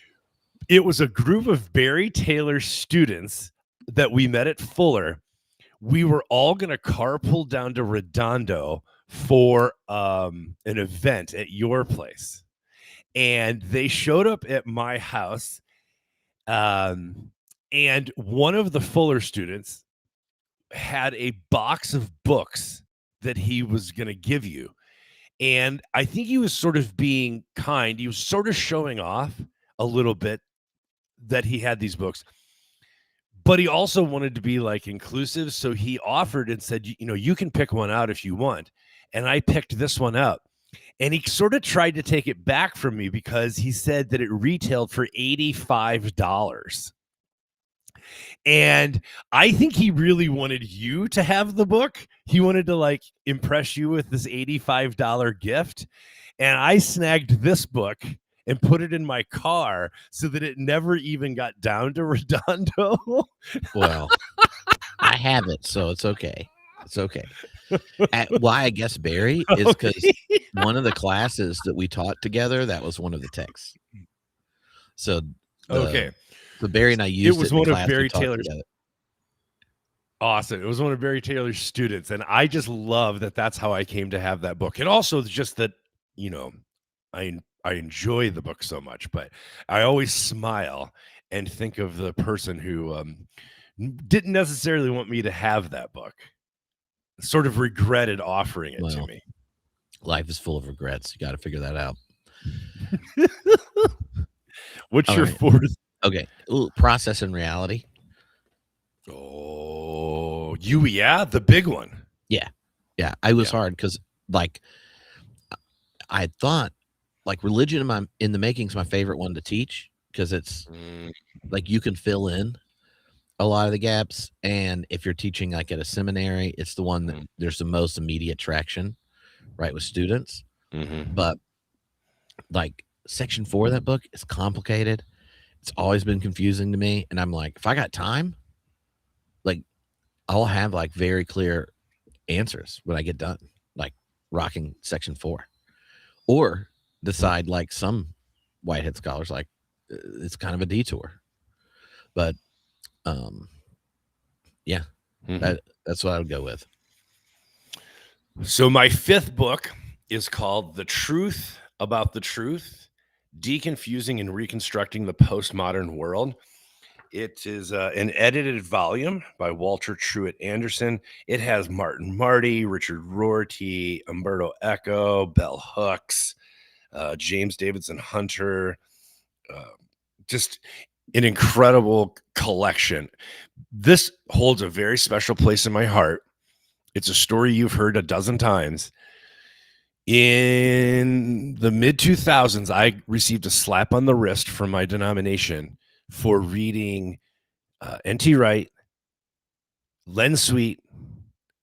It was a group of Barry Taylor students that we met at Fuller. We were all going to carpool down to Redondo for an event at your place. And they showed up at my house. And one of the Fuller students had a box of books that he was going to give you. And I think he was sort of being kind. He was sort of showing off a little bit that he had these books. But he also wanted to be like inclusive. So he offered and said, you can pick one out if you want. And I picked this one up. And he sort of tried to take it back from me because he said that it retailed for $85. And I think he really wanted you to have the book. He wanted to like impress you with this $85 gift. And I snagged this book and put it in my car so that it never even got down to Redondo. Well, I have it, so it's okay. It's okay. Why I guess Barry is because one of the classes that we taught together, that was one of the texts. So okay. So Barry and I used it was one of Barry Taylor's. Awesome. It was one of Barry Taylor's students. And I just love that that's how I came to have that book. And also just that, I enjoy the book so much, but I always smile and think of the person who didn't necessarily want me to have that book. Sort of regretted offering it to me. Life is full of regrets. You got to figure that out. What's your fourth? Okay. Ooh, Process and Reality. Oh, the big one. Yeah. Yeah. I was hard because like I thought like Religion in the Making is my favorite one to teach because it's like you can fill in a lot of the gaps. And if you're teaching like at a seminary, it's the one that there's the most immediate traction, right, with students. But like section 4 of that book is complicated. It's always been confusing to me. And I'm like, if I got time, like I'll have like very clear answers when I get done, like rocking section 4, or decide like some Whitehead scholars, like it's kind of a detour. But that's what I would go with. So my fifth book is called The Truth About the Truth, Deconfusing and Reconstructing the Postmodern World. It is an edited volume by Walter Truett Anderson. It has Martin Marty, Richard Rorty, Umberto Eco, Bell Hooks, James Davidson Hunter, just an incredible collection. This holds a very special place in my heart. It's a story you've heard a dozen times. In the mid-2000s, I received a slap on the wrist from my denomination for reading N.T. Wright, Len Sweet,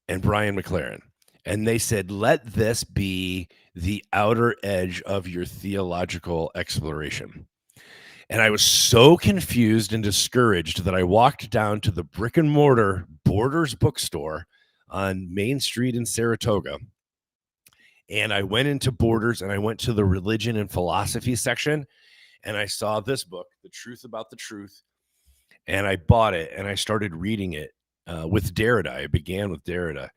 and Brian McLaren. And they said, let this be the outer edge of your theological exploration. And I was so confused and discouraged that I walked down to the brick and mortar Borders bookstore on Main Street in Saratoga. And I went into Borders and I went to the religion and philosophy section. and I saw this book, The Truth About the Truth, and I bought it and I started reading it with Derrida. I began with Derrida.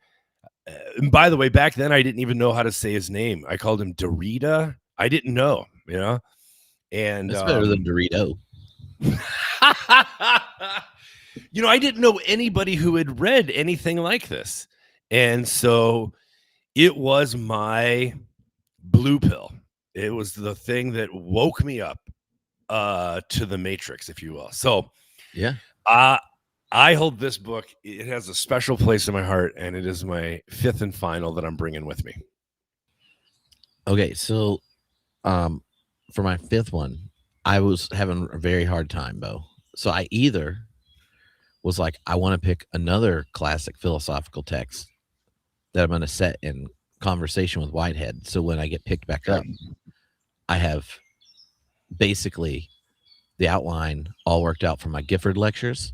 And by the way, back then I didn't even know how to say his name. I called him Derrida. I didn't know, and That's better than Dorito. I didn't know anybody who had read anything like this. And so it was my blue pill. It was the thing that woke me up to the Matrix, if you will. So yeah, I hold this book. It has a special place in my heart, and it is my fifth and final that I'm bringing with me. Okay, so for my fifth one, I was having a very hard time, Bo. So I either was like, I want to pick another classic philosophical text that I'm going to set in conversation with Whitehead. So when I get picked back up, I have basically the outline all worked out for my Gifford lectures.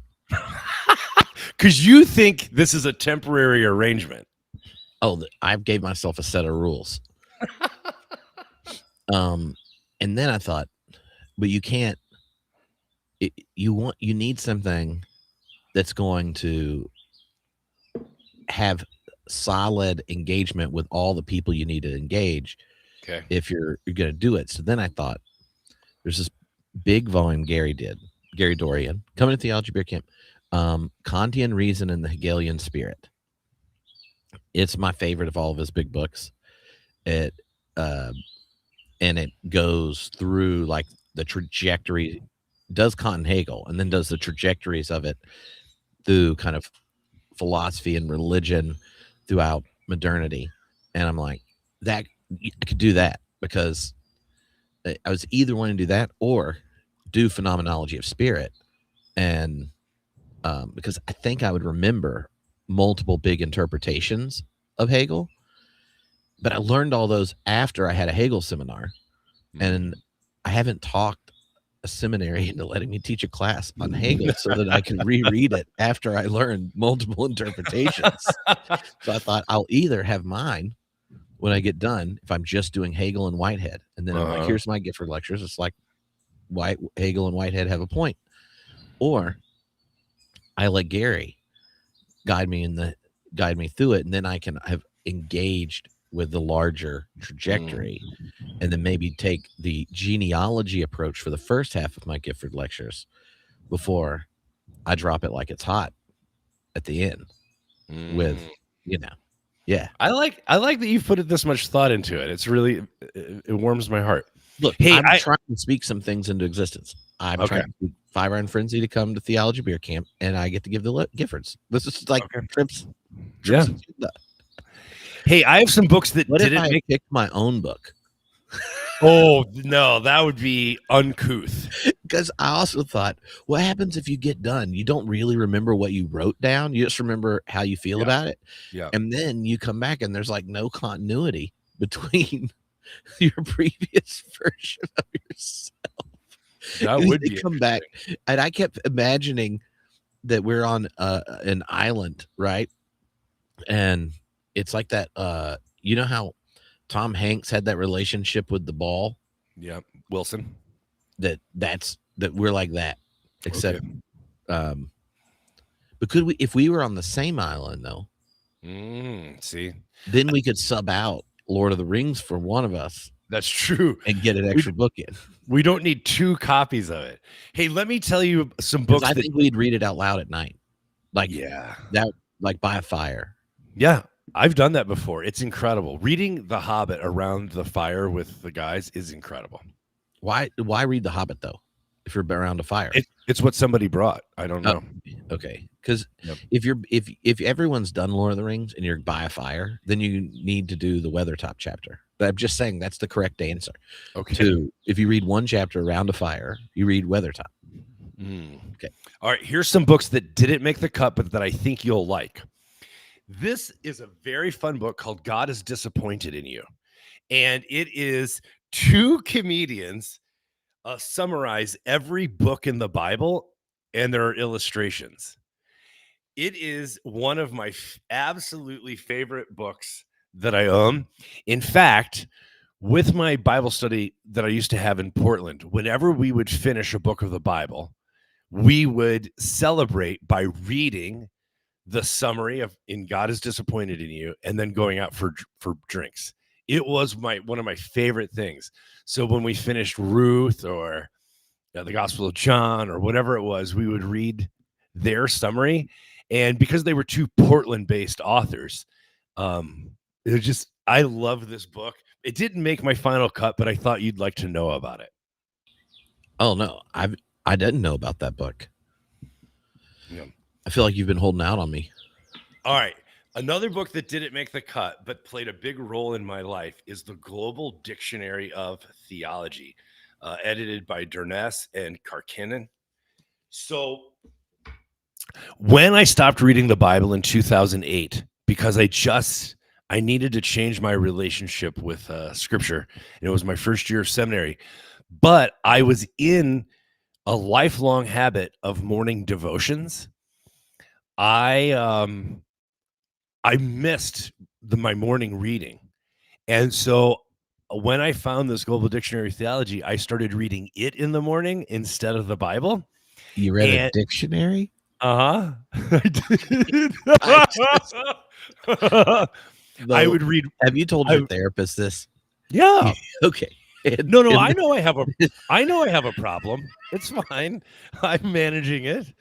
Because you think this is a temporary arrangement. Oh, I gave myself a set of rules. And then I thought, but you can't. You need something that's going to have solid engagement with all the people you need to engage. Okay. If you're going to do it. So then I thought, there's this big volume Gary Dorian, Coming to Theology Beer Camp, Kantian Reason and the Hegelian Spirit. It's my favorite of all of his big books. And it goes through like the trajectory, does Kant and Hegel, and then does the trajectories of it through kind of philosophy and religion throughout modernity. And I'm like, that I could do that, because I was either wanting to do that or do phenomenology of spirit. And because I think I would remember multiple big interpretations of Hegel, but I learned all those after I had a Hegel seminar, and I haven't talked a seminary into letting me teach a class on Hegel so that I can reread it after I learned multiple interpretations. So I thought, I'll either have mine when I get done, if I'm just doing Hegel and Whitehead, and then I'm like, here's my Gifford lectures. It's like Hegel and Whitehead have a point, or I let Gary guide me through it, and then I can have engaged with the larger trajectory, and then maybe take the genealogy approach for the first half of my Gifford lectures before I drop it like it's hot at the end with, yeah. I like that you've put this much thought into it. It's really, it warms my heart. Look, hey, I'm trying to speak some things into existence. I'm trying to speak Fiber and Frenzy to come to Theology Beer Camp, and I get to give the Giffords. This is like trips. Yeah. Hey, I have some books that didn't make pick my own book. Oh no, that would be uncouth. Because I also thought, what happens if you get done? You don't really remember what you wrote down. You just remember how you feel about it. Yeah. And then you come back and there's like no continuity between your previous version of yourself. That would be come back. And I kept imagining that we're on an island, right? And it's like that, you know how Tom Hanks had that relationship with the ball? Yeah, Wilson. That we're like that, except, but could we, if we were on the same island though? See, then we could sub out Lord of the Rings for one of us. That's true, and get an extra book in. We don't need 2 copies of it. Hey, let me tell you some books. I think we'd read it out loud at night, like that, like by a fire. Yeah. I've done that before. It's incredible. Reading The Hobbit around the fire with the guys is incredible. Why read The Hobbit though, if you're around a fire? It's what somebody brought. I don't know. Okay, because if everyone's done Lord of the Rings and you're by a fire, then you need to do the Weathertop chapter. But I'm just saying that's the correct answer. Okay. If you read one chapter around a fire, you read Weathertop. Okay. All right. Here's some books that didn't make the cut, but that I think you'll like. This is a very fun book called God is Disappointed in You. And it is 2 comedians summarize every book in the Bible, and there are illustrations. It is one of my absolutely favorite books that I own. In fact, with my Bible study that I used to have in Portland, whenever we would finish a book of the Bible, we would celebrate by reading the summary of "In God is disappointed in you," and then going out for drinks. It was one of my favorite things. So when we finished Ruth or the Gospel of John or whatever it was, we would read their summary. And because they were two Portland-based authors, it was just, I love this book. It didn't make my final cut, but I thought you'd like to know about it. Oh no, I didn't know about that book. Yeah. I feel like you've been holding out on me. All right. Another book that didn't make the cut but played a big role in my life is the Global Dictionary of Theology, edited by Durness and Karkinen. So when I stopped reading the Bible in 2008, because I needed to change my relationship with Scripture, and it was my first year of seminary, but I was in a lifelong habit of morning devotions. I missed my morning reading. And so when I found this Global Dictionary of Theology, I started reading it in the morning instead of the Bible. You read a dictionary? I did. I would read. Have you told your therapist this? Yeah. Okay. No, I know I have a problem. It's fine. I'm managing it.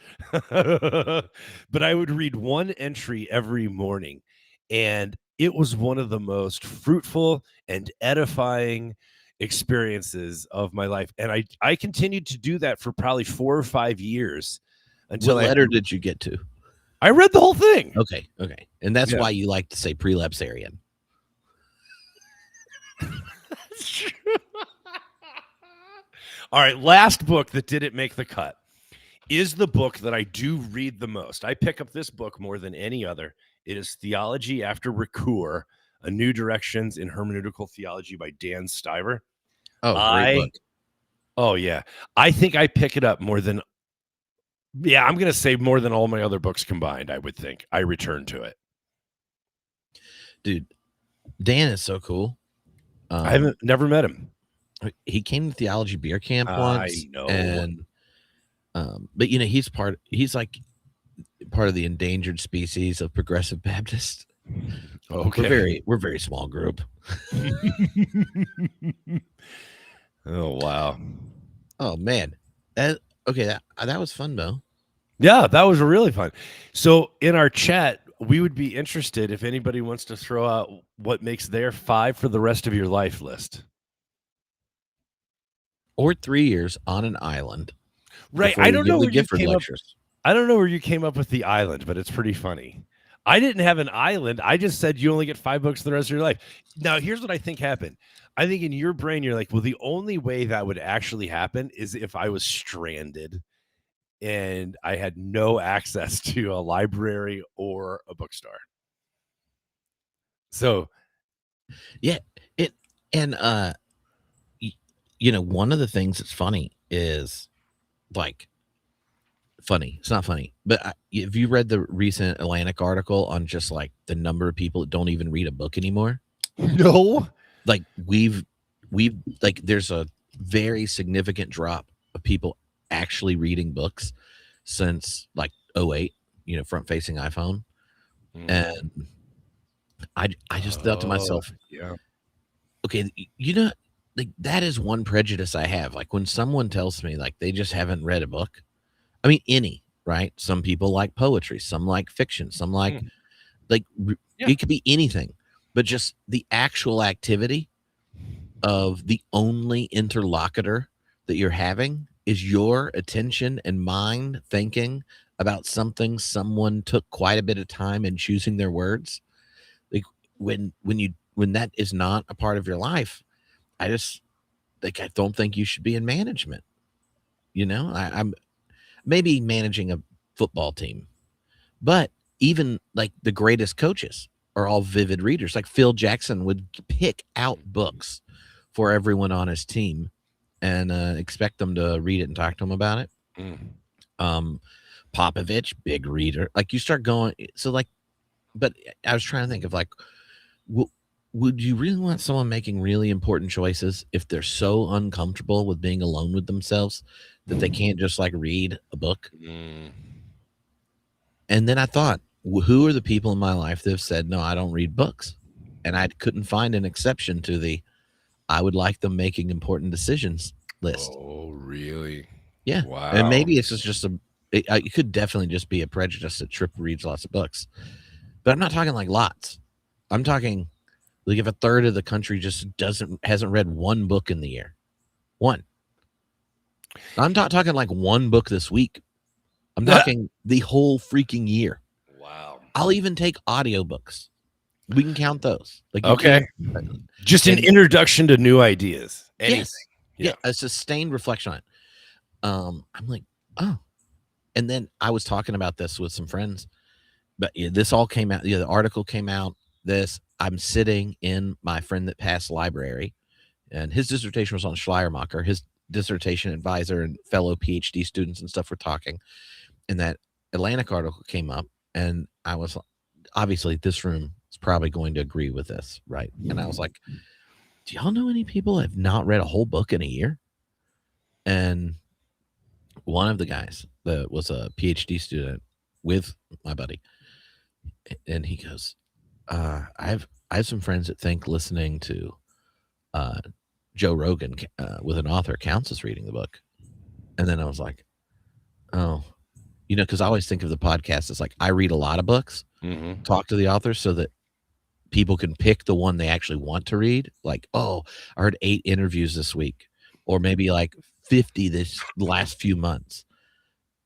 But I would read one entry every morning, and it was one of the most fruitful and edifying experiences of my life. And I continued to do that for probably 4 or 5 years until what letter did you get to? I read the whole thing. Okay. And that's why you like to say prelapsarian. All right, last book that didn't make the cut is the book that I do read the most. I pick up this book more than any other. It is Theology After Ricoeur, A New Directions in Hermeneutical Theology by Dan Stiver. Oh, great book. Oh, yeah. I think I pick it up more than, I'm going to say more than all my other books combined, I would think. I return to it. Dude, Dan is so cool. I never met him. He came to Theology Beer Camp once. I know. And, but he's like part of the endangered species of Progressive Baptist. Okay. We're very small group. Oh, wow. Oh man. That was fun though. Yeah, that was really fun. So in our chat, we would be interested if anybody wants to throw out what makes their 5 for the rest of your life list. Or 3 years on an island. Right. I don't know where you came up. I don't know where you came up with the island, but it's pretty funny. I didn't have an island. I just said you only get 5 books for the rest of your life. Now, here's what I think happened. I think in your brain, you're like, well, the only way that would actually happen is if I was stranded and I had no access to a library or a bookstore. So, yeah, one of the things that's funny is like, funny. It's not funny, but have you read the recent Atlantic article on just like the number of people that don't even read a book anymore? No. Like we've like there's a very significant drop of people actually reading books since like 2008, front facing iPhone. And I just thought to myself, okay, like that is one prejudice I have. Like when someone tells me like they just haven't read a book, I mean, right? Some people like poetry, some like fiction, some like it could be anything, but just the actual activity of the only interlocutor that you're having is your attention and mind thinking about something someone took quite a bit of time in choosing their words. Like when that is not a part of your life, I don't think you should be in management. I'm maybe managing a football team, but even like the greatest coaches are all vivid readers. Like Phil Jackson would pick out books for everyone on his team and expect them to read it and talk to him about it. Popovich, big reader. Like you start going, so like, but I was trying to think of like, would you really want someone making really important choices if they're so uncomfortable with being alone with themselves that they can't just like read a book? Mm. And then I thought, who are the people in my life that have said, no, I don't read books? And I couldn't find an exception to the I would like them making important decisions list. Oh, really? Yeah. And Wow. maybe it's just it could definitely just be a prejudice that Tripp reads lots of books. But I'm not talking like lots. I'm talking like if a third of the country just hasn't read one book in the year. One. I'm not talking like one book this week. I'm talking the whole freaking year. Wow. I'll even take audiobooks. We can count those. Like you Okay. can't. Just an introduction to new ideas. Anything. Yes. Yeah. A sustained reflection on it. I'm like, oh. And then I was talking about this with some friends, but this all came out. The article came out. I'm sitting in my friend that passed library, and his dissertation was on Schleiermacher. His dissertation advisor and fellow PhD students and stuff were talking, and that Atlantic article came up, and I was obviously this room is probably going to agree with this, right? And I was like, do y'all know any people that have not read a whole book in a year? And one of the guys that was a PhD student with my buddy, and he goes, I have some friends that think listening to Joe Rogan with an author counts as reading the book. And then I was like, oh, because I always think of the podcast as like I read a lot of books, talk to the authors so that people can pick the one they actually want to read. Like, oh, I heard 8 interviews this week, or maybe like 50 this last few months.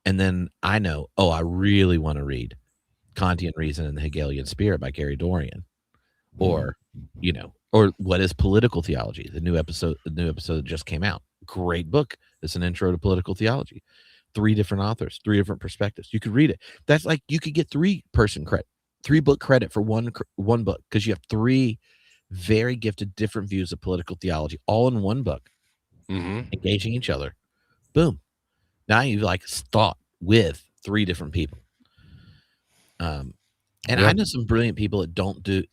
And then I know, oh, I really want to read Kantian Reason and the Hegelian Spirit by Gary Dorian, or or what is political theology? The new episode that just came out. Great book. It's an intro to political theology. 3 different authors, 3 different perspectives. You could read it. That's like you could get 3 book credit for one book because you have 3 very gifted different views of political theology all in one book, engaging each other. Boom. Now you like thought with 3 different people. And I know some brilliant people that don't do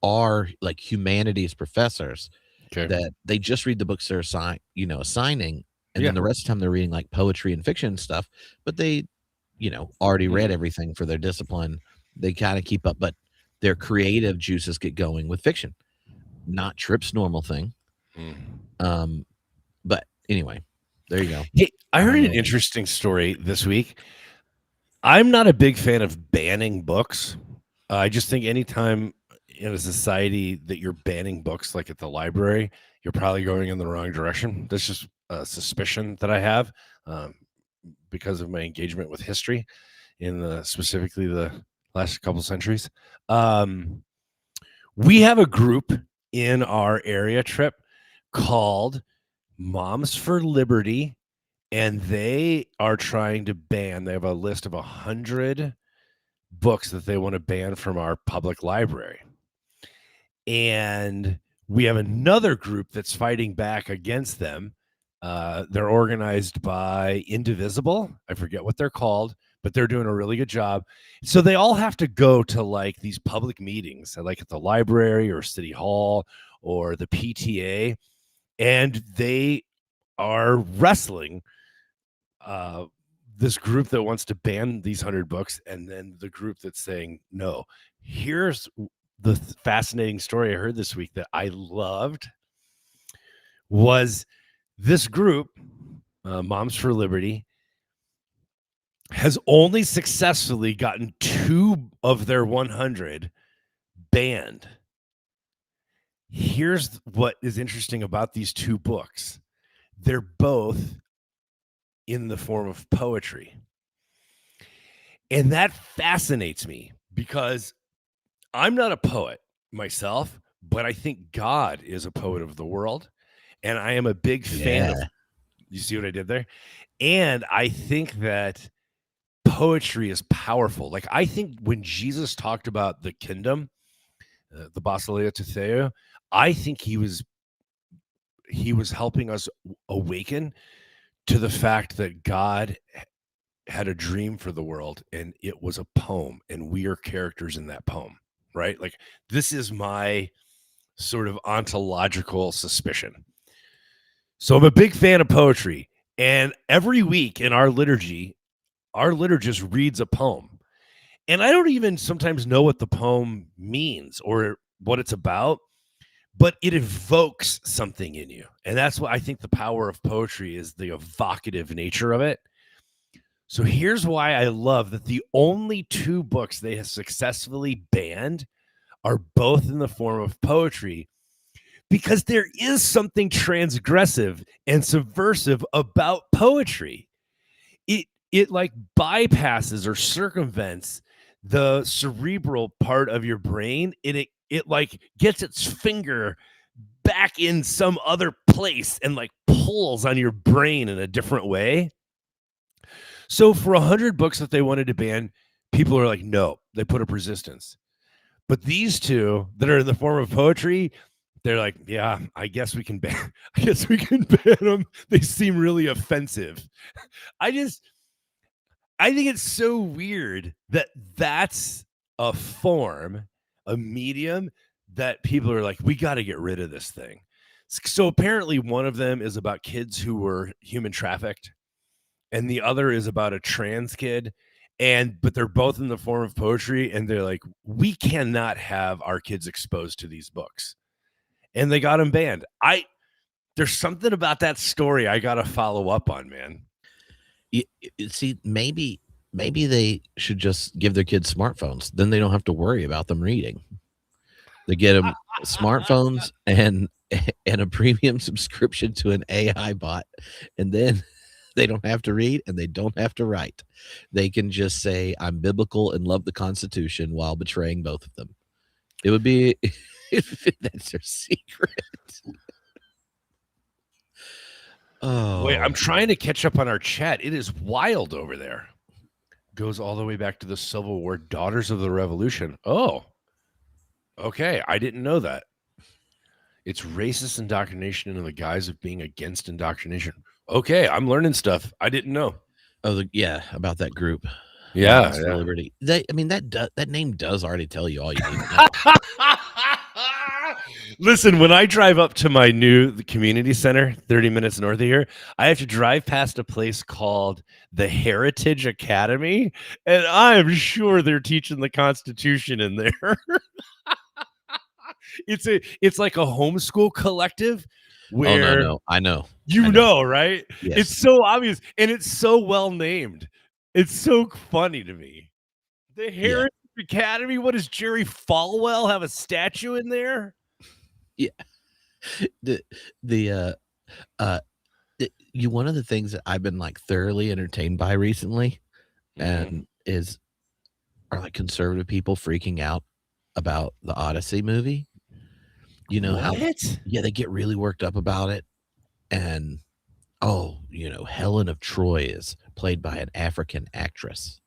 are like humanities professors that they just read the books they're assigning, and then the rest of the time they're reading like poetry and fiction and stuff, but they already read everything for their discipline. They kind of keep up, but their creative juices get going with fiction, not Tripp's normal thing. But anyway, there you go. Hey, I heard an interesting story this week. I'm not a big fan of banning books. I just think anytime in a society that you're banning books, like at the library, you're probably going in the wrong direction. That's just a suspicion that I have because of my engagement with history in specifically the last couple centuries. We have a group in our area, Trip, called Moms for Liberty, and they are trying to ban. They have a list of 100 books that they want to ban from our public library. And we have another group that's fighting back against them. They're organized by Indivisible. I forget what they're called, but they're doing a really good job. So they all have to go to like these public meetings, like at the library or City Hall or the PTA, and they are wrestling this group that wants to ban these 100 books, and then the group that's saying no. Here's the fascinating story I heard this week that I loved was this group, Moms for Liberty, has only successfully gotten 2 of their 100 banned. Here's what is interesting about these 2 books. They're both in the form of poetry. And that fascinates me because I'm not a poet myself, but I think God is a poet of the world. And I am a big fan of, you see what I did there? And I think that poetry is powerful. Like I think when Jesus talked about the kingdom, the basileia to Theo, I think he was helping us awaken to the fact that God had a dream for the world, and it was a poem, and we are characters in that poem. right? Like, this is my sort of ontological suspicion. So I'm a big fan of poetry. And every week in our liturgy, our liturgist reads a poem. And I don't even sometimes know what the poem means or what it's about, but it evokes something in you. And that's what I think the power of poetry is, the evocative nature of it. So here's why I love that the only two books they have successfully banned are both in the form of poetry, because there is something transgressive and subversive about poetry. It like bypasses or circumvents the cerebral part of your brain, and it like gets its finger back in some other place and like pulls on your brain in a different way. So for 100 books that they wanted to ban, people are like, no, they put up resistance. But these two that are in the form of poetry, they're like, yeah, I guess we can ban them. They seem really offensive. I think it's so weird that that's a form, a medium that people are like, we got to get rid of this thing. So apparently one of them is about kids who were human trafficked, and the other is about a trans kid. But they're both in the form of poetry, and they're like, we cannot have our kids exposed to these books. And they got them banned. There's something about that story I got to follow up on, man. See, maybe they should just give their kids smartphones. Then they don't have to worry about them reading. They get them smartphones and a premium subscription to an AI bot, and then they don't have to read and they don't have to write. They can just say, I'm biblical and love the Constitution, while betraying both of them. It would be that's their secret. Oh, wait, I'm trying to catch up on our chat. It is wild over there. Goes all the way back to the Civil War, Daughters of the Revolution. Oh, okay. I didn't know that. It's racist indoctrination in the guise of being against indoctrination. Okay, I'm learning stuff I didn't know. Oh, yeah, about that group. Yeah, Liberty. That name does already tell you all you need to know. Listen, when I drive up to my new community center, 30 minutes north of here, I have to drive past a place called the Heritage Academy, and I'm sure they're teaching the Constitution in there. It's like a homeschool collective where no. I know. You know, right? Yes. It's so obvious, and it's so well named. It's so funny to me. The Heritage Academy. What does Jerry Falwell have a statue in there? Yeah. One of the things that I've been like thoroughly entertained by recently, and are like conservative people freaking out about the Odyssey movie. You know how they get really worked up about it. And Helen of Troy is played by an African actress.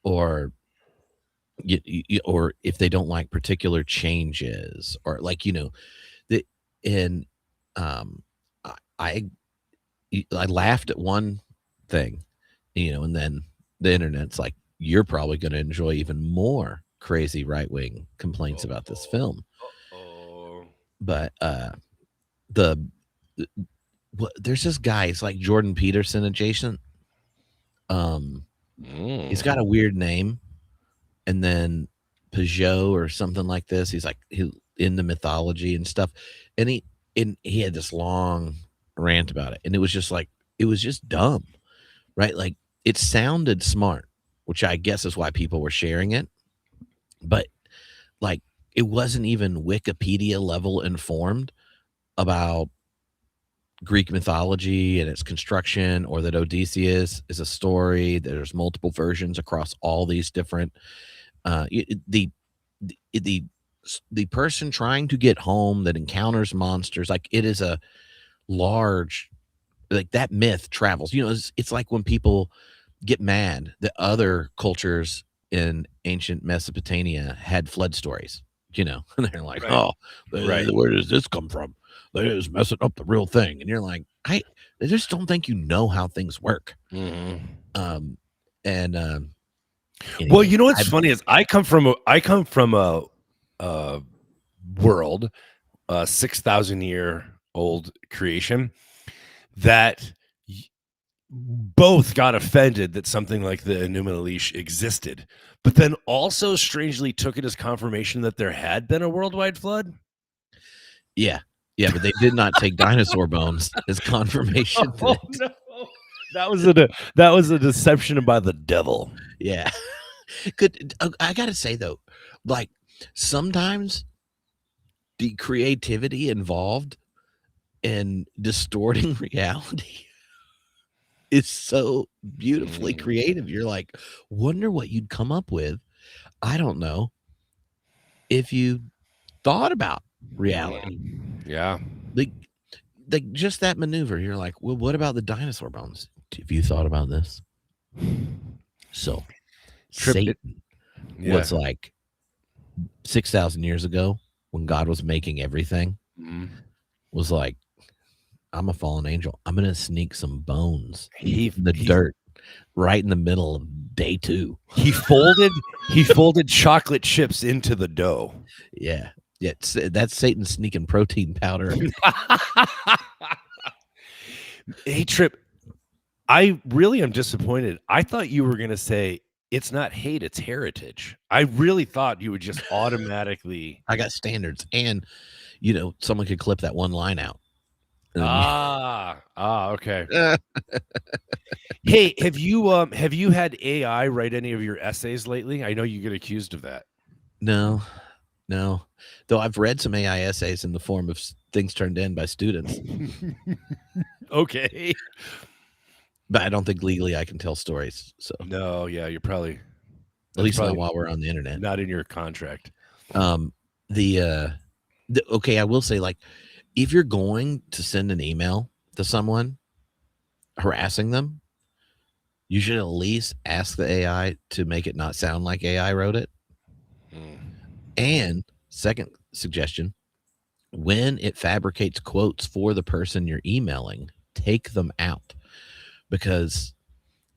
Or if they don't like particular changes, or like, I laughed at one thing, and then the internet's like, you're probably going to enjoy even more crazy right-wing complaints about this film. But there's this guy, it's like Jordan Peterson adjacent. He's got a weird name, and then Peugeot or something like this. He's like into mythology and stuff, and he had this long rant about it, and it was just dumb, right? Like, it sounded smart, which I guess is why people were sharing it, but like, it wasn't even Wikipedia level informed about Greek mythology and its construction, or that Odysseus is a story. There's multiple versions across all these different. The person trying to get home that encounters monsters, like, it is a large, like, that myth travels. It's like when people get mad that other cultures in ancient Mesopotamia had flood stories. And they're like, where does this come from? They're just messing up the real thing. And you're like, I just don't think you know how things work. Well, anything. you know what's funny is I come from a world, 6,000-year-old creation that both got offended that something like the Enuma Elish existed, but then also strangely took it as confirmation that there had been a worldwide flood. Yeah. Yeah, but they did not take dinosaur bones as confirmation. Oh no, that was a deception by the devil. Yeah. I gotta say though, like sometimes the creativity involved in distorting reality is so beautifully creative. You're like, wonder what you'd come up with. I don't know if you thought about reality. Yeah. Like just that maneuver. You're like, well, what about the dinosaur bones? Have you thought about this? So Satan was like 6,000 years ago when God was making everything, was like, I'm a fallen angel. I'm gonna sneak some bones in the dirt right in the middle of day 2. He folded chocolate chips into the dough. Yeah. Yeah. That's Satan sneaking protein powder. Hey, Trip, I really am disappointed. I thought you were going to say it's not hate, it's heritage. I really thought you would just automatically. I got standards, and someone could clip that one line out. Okay. Hey, have you had AI write any of your essays lately? I know you get accused of that. No. Though I've read some AI essays in the form of things turned in by students. Okay. But I don't think legally I can tell stories. So no, yeah, you're probably at least not while we're on the internet. Not in your contract. Okay, I will say, like, if you're going to send an email to someone harassing them, you should at least ask the AI to make it not sound like AI wrote it. And second suggestion, when it fabricates quotes for the person you're emailing, take them out. Because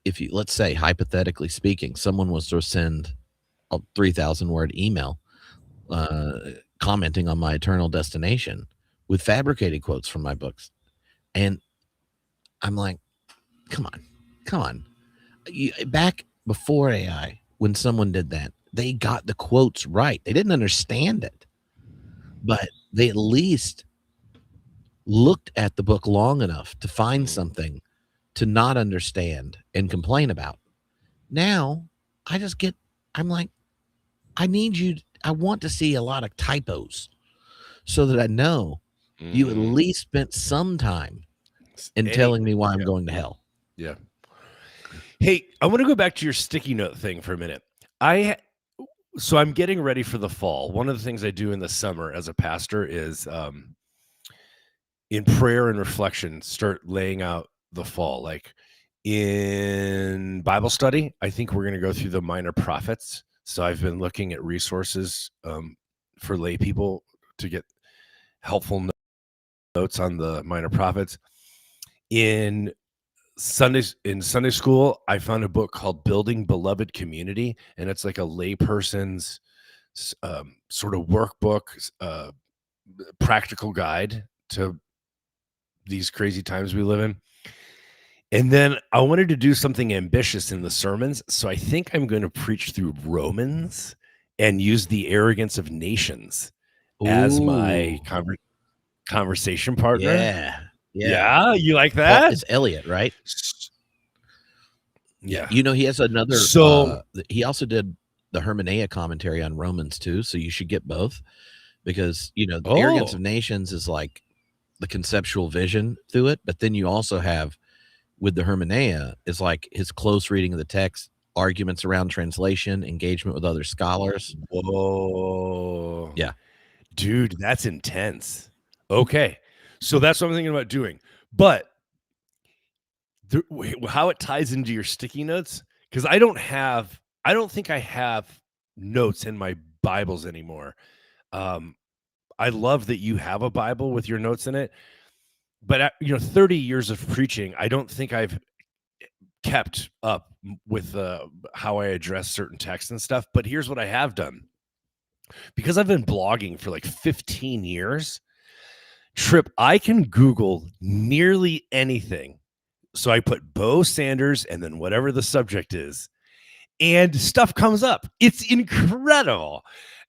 if you, let's say, hypothetically speaking, someone was to send a 3,000 word email commenting on my eternal destination with fabricated quotes from my books, and I'm like, come on. Back before AI, when someone did that, they got the quotes right. They didn't understand it, but they at least looked at the book long enough to find something to not understand and complain about. Now I'm like, I want to see a lot of typos so that I know you at least spent some time in telling me why I'm going to hell. Yeah. Hey, I want to go back to your sticky note thing for a minute. So I'm getting ready for the fall. One of the things I do in the summer as a pastor is in prayer and reflection, start laying out the fall. Like in Bible study, I think we're going to go through the minor prophets. So I've been looking at resources for lay people to get helpful notes on the minor prophets. In Sunday school, I found a book called Building Beloved Community, and it's like a layperson's sort of workbook, practical guide to these crazy times we live in. And then I wanted to do something ambitious in the sermons, so I think I'm going to preach through Romans and use the arrogance of nations as my conversation partner. Yeah, you like that? It's Elliot, right? Yeah. He has another. So he also did the Hermeneia commentary on Romans too. So you should get both, because the arrogance of nations is like the conceptual vision through it, but then you also have with the Hermeneia is like his close reading of the text, arguments around translation, engagement with other scholars. Whoa. Yeah. Dude, that's intense. Okay. So that's what I'm thinking about doing. But how it ties into your sticky notes, because I don't think I have notes in my Bibles anymore. I love that you have a Bible with your notes in it. But 30 years of preaching, I don't think I've kept up with how I address certain texts and stuff. But here's what I have done. Because I've been blogging for like 15 years, Trip, I can Google nearly anything. So I put Bo Sanders and then whatever the subject is, and stuff comes up. It's incredible.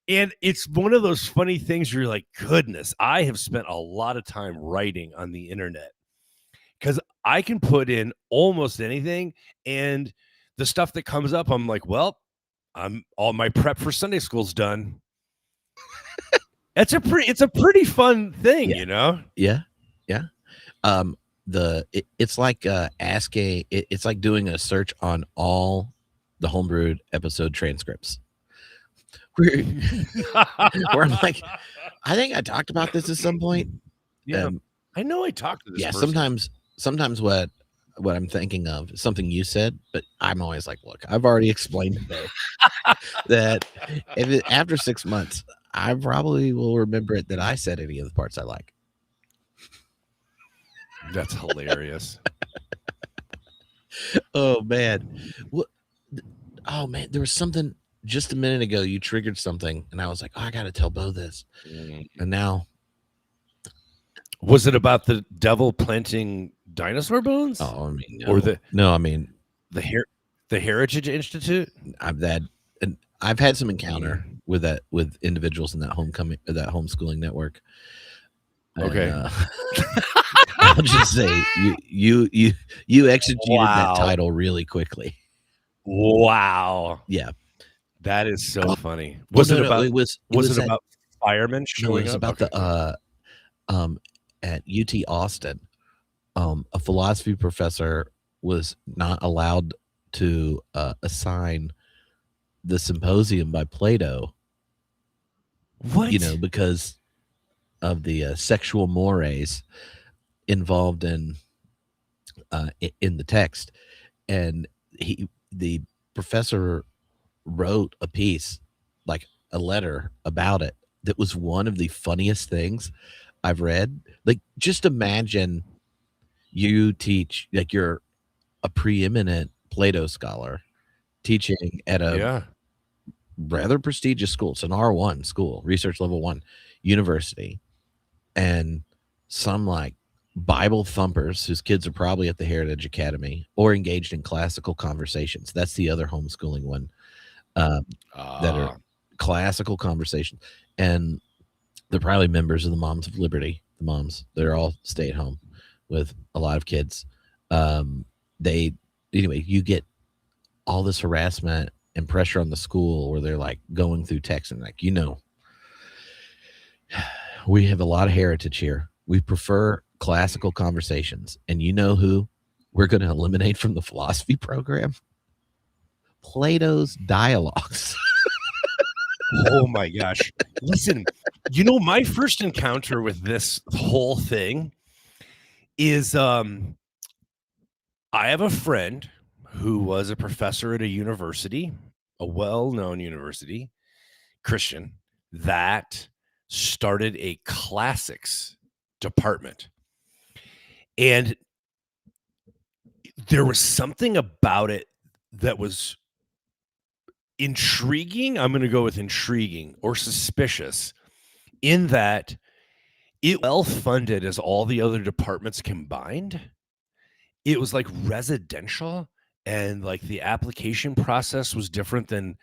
And it's one of those funny things where you're like, goodness, I have spent a lot of time writing on the internet because I can put in almost anything, and the stuff that comes up, I'm like, well, all my prep for Sunday school's done. It's a pretty fun thing, Yeah. you know? Yeah. Yeah. It's like it's like doing a search on all the Homebrewed episode transcripts. Where I'm like, I think I talked about this at some point. Yeah. I know I talked to this person. Sometimes what I'm thinking of is something you said, but I'm always like, look, I've already explained today that after 6 months, I probably will remember it that I said any of the parts I like. That's hilarious. Oh man. Oh man, there was something just a minute ago. You triggered something, and I was like, oh, I got to tell Bo this. And now, was it about the devil planting dinosaur bones? Oh, I mean, no. Or I mean the Heritage Institute. I've had some encounter with individuals in that homeschooling network. Okay. And, I'll just say you executed that title really quickly. Wow. Yeah. That is so funny. Was it about firemen showing up? About the at UT Austin, a philosophy professor was not allowed to assign the symposium by Plato. What? Because of the sexual mores involved in the text, and the professor wrote a piece, like a letter about it, that was one of the funniest things I've read. Like, just imagine you teach, like, you're a preeminent Plato scholar teaching at a rather prestigious school. It's an R1 school, research level 1 university, and some like Bible thumpers whose kids are probably at the Heritage Academy or engaged in classical conversations. That's the other homeschooling one. That are classical conversations, and they're probably members of the Moms of Liberty. The moms, they're all stay at home with a lot of kids. You get all this harassment and pressure on the school where they're like going through text and like, we have a lot of heritage here. We prefer classical conversations, and you know who we're going to eliminate from the philosophy program? Plato's dialogues. Oh my gosh. Listen, my first encounter with this whole thing is I have a friend who was a professor at a university, a well-known university, Christian, that started a classics department. And there was something about it that was intriguing. I'm going to go with intriguing or suspicious, in that it well funded as all the other departments combined. It was like residential, and like the application process was different than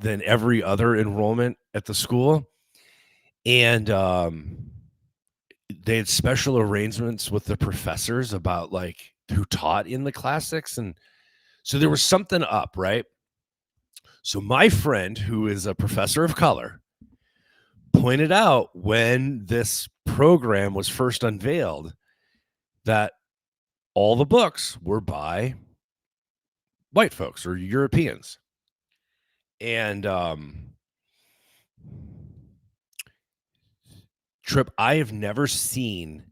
every other enrollment at the school. And they had special arrangements with the professors about like who taught in the classics. And so there was something up, right? So my friend, who is a professor of color, pointed out when this program was first unveiled that all the books were by white folks or Europeans. And Trip, I have never seen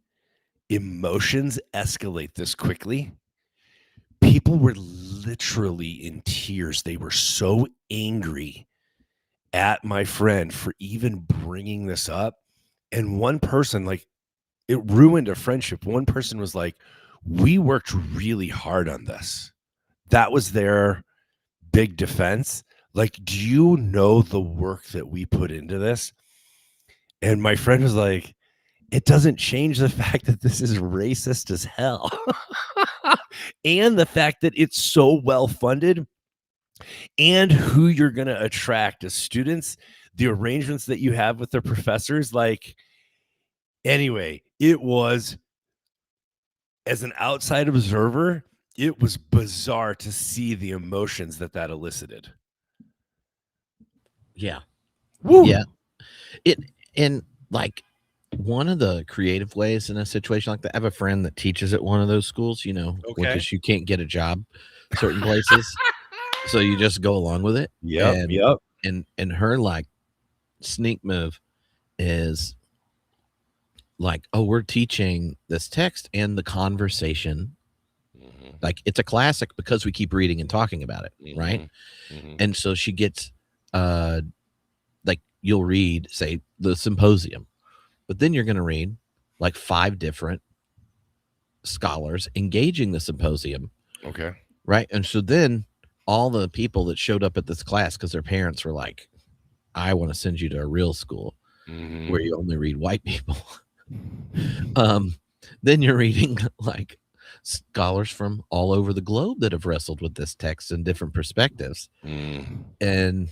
emotions escalate this quickly. People were literally in tears. They were so angry at my friend for even bringing this up. And one person, like, it ruined a friendship. One person was like, we worked really hard on this. That was their big defense. Like, do you know the work that we put into this? And my friend was like, it doesn't change the fact that this is racist as hell. And the fact that it's so well funded and who you're going to attract as students, the arrangements that you have with the professors. Like, anyway, it was, as an outside observer, it was bizarre to see the emotions that elicited. Yeah. Woo. Yeah. And like, one of the creative ways in a situation like that, I have a friend that teaches at one of those schools, because you can't get a job certain places. So you just go along with it. Yep. And her like sneak move is like, oh, we're teaching this text and the conversation. Like, it's a classic because we keep reading and talking about it, right? And so she gets like, you'll read, say, the symposium, but then you're going to read like 5 different scholars engaging the symposium. Okay. Right. And so then all the people that showed up at this class because their parents were like, I want to send you to a real school where you only read white people. Then you're reading like scholars from all over the globe that have wrestled with this text in different perspectives. And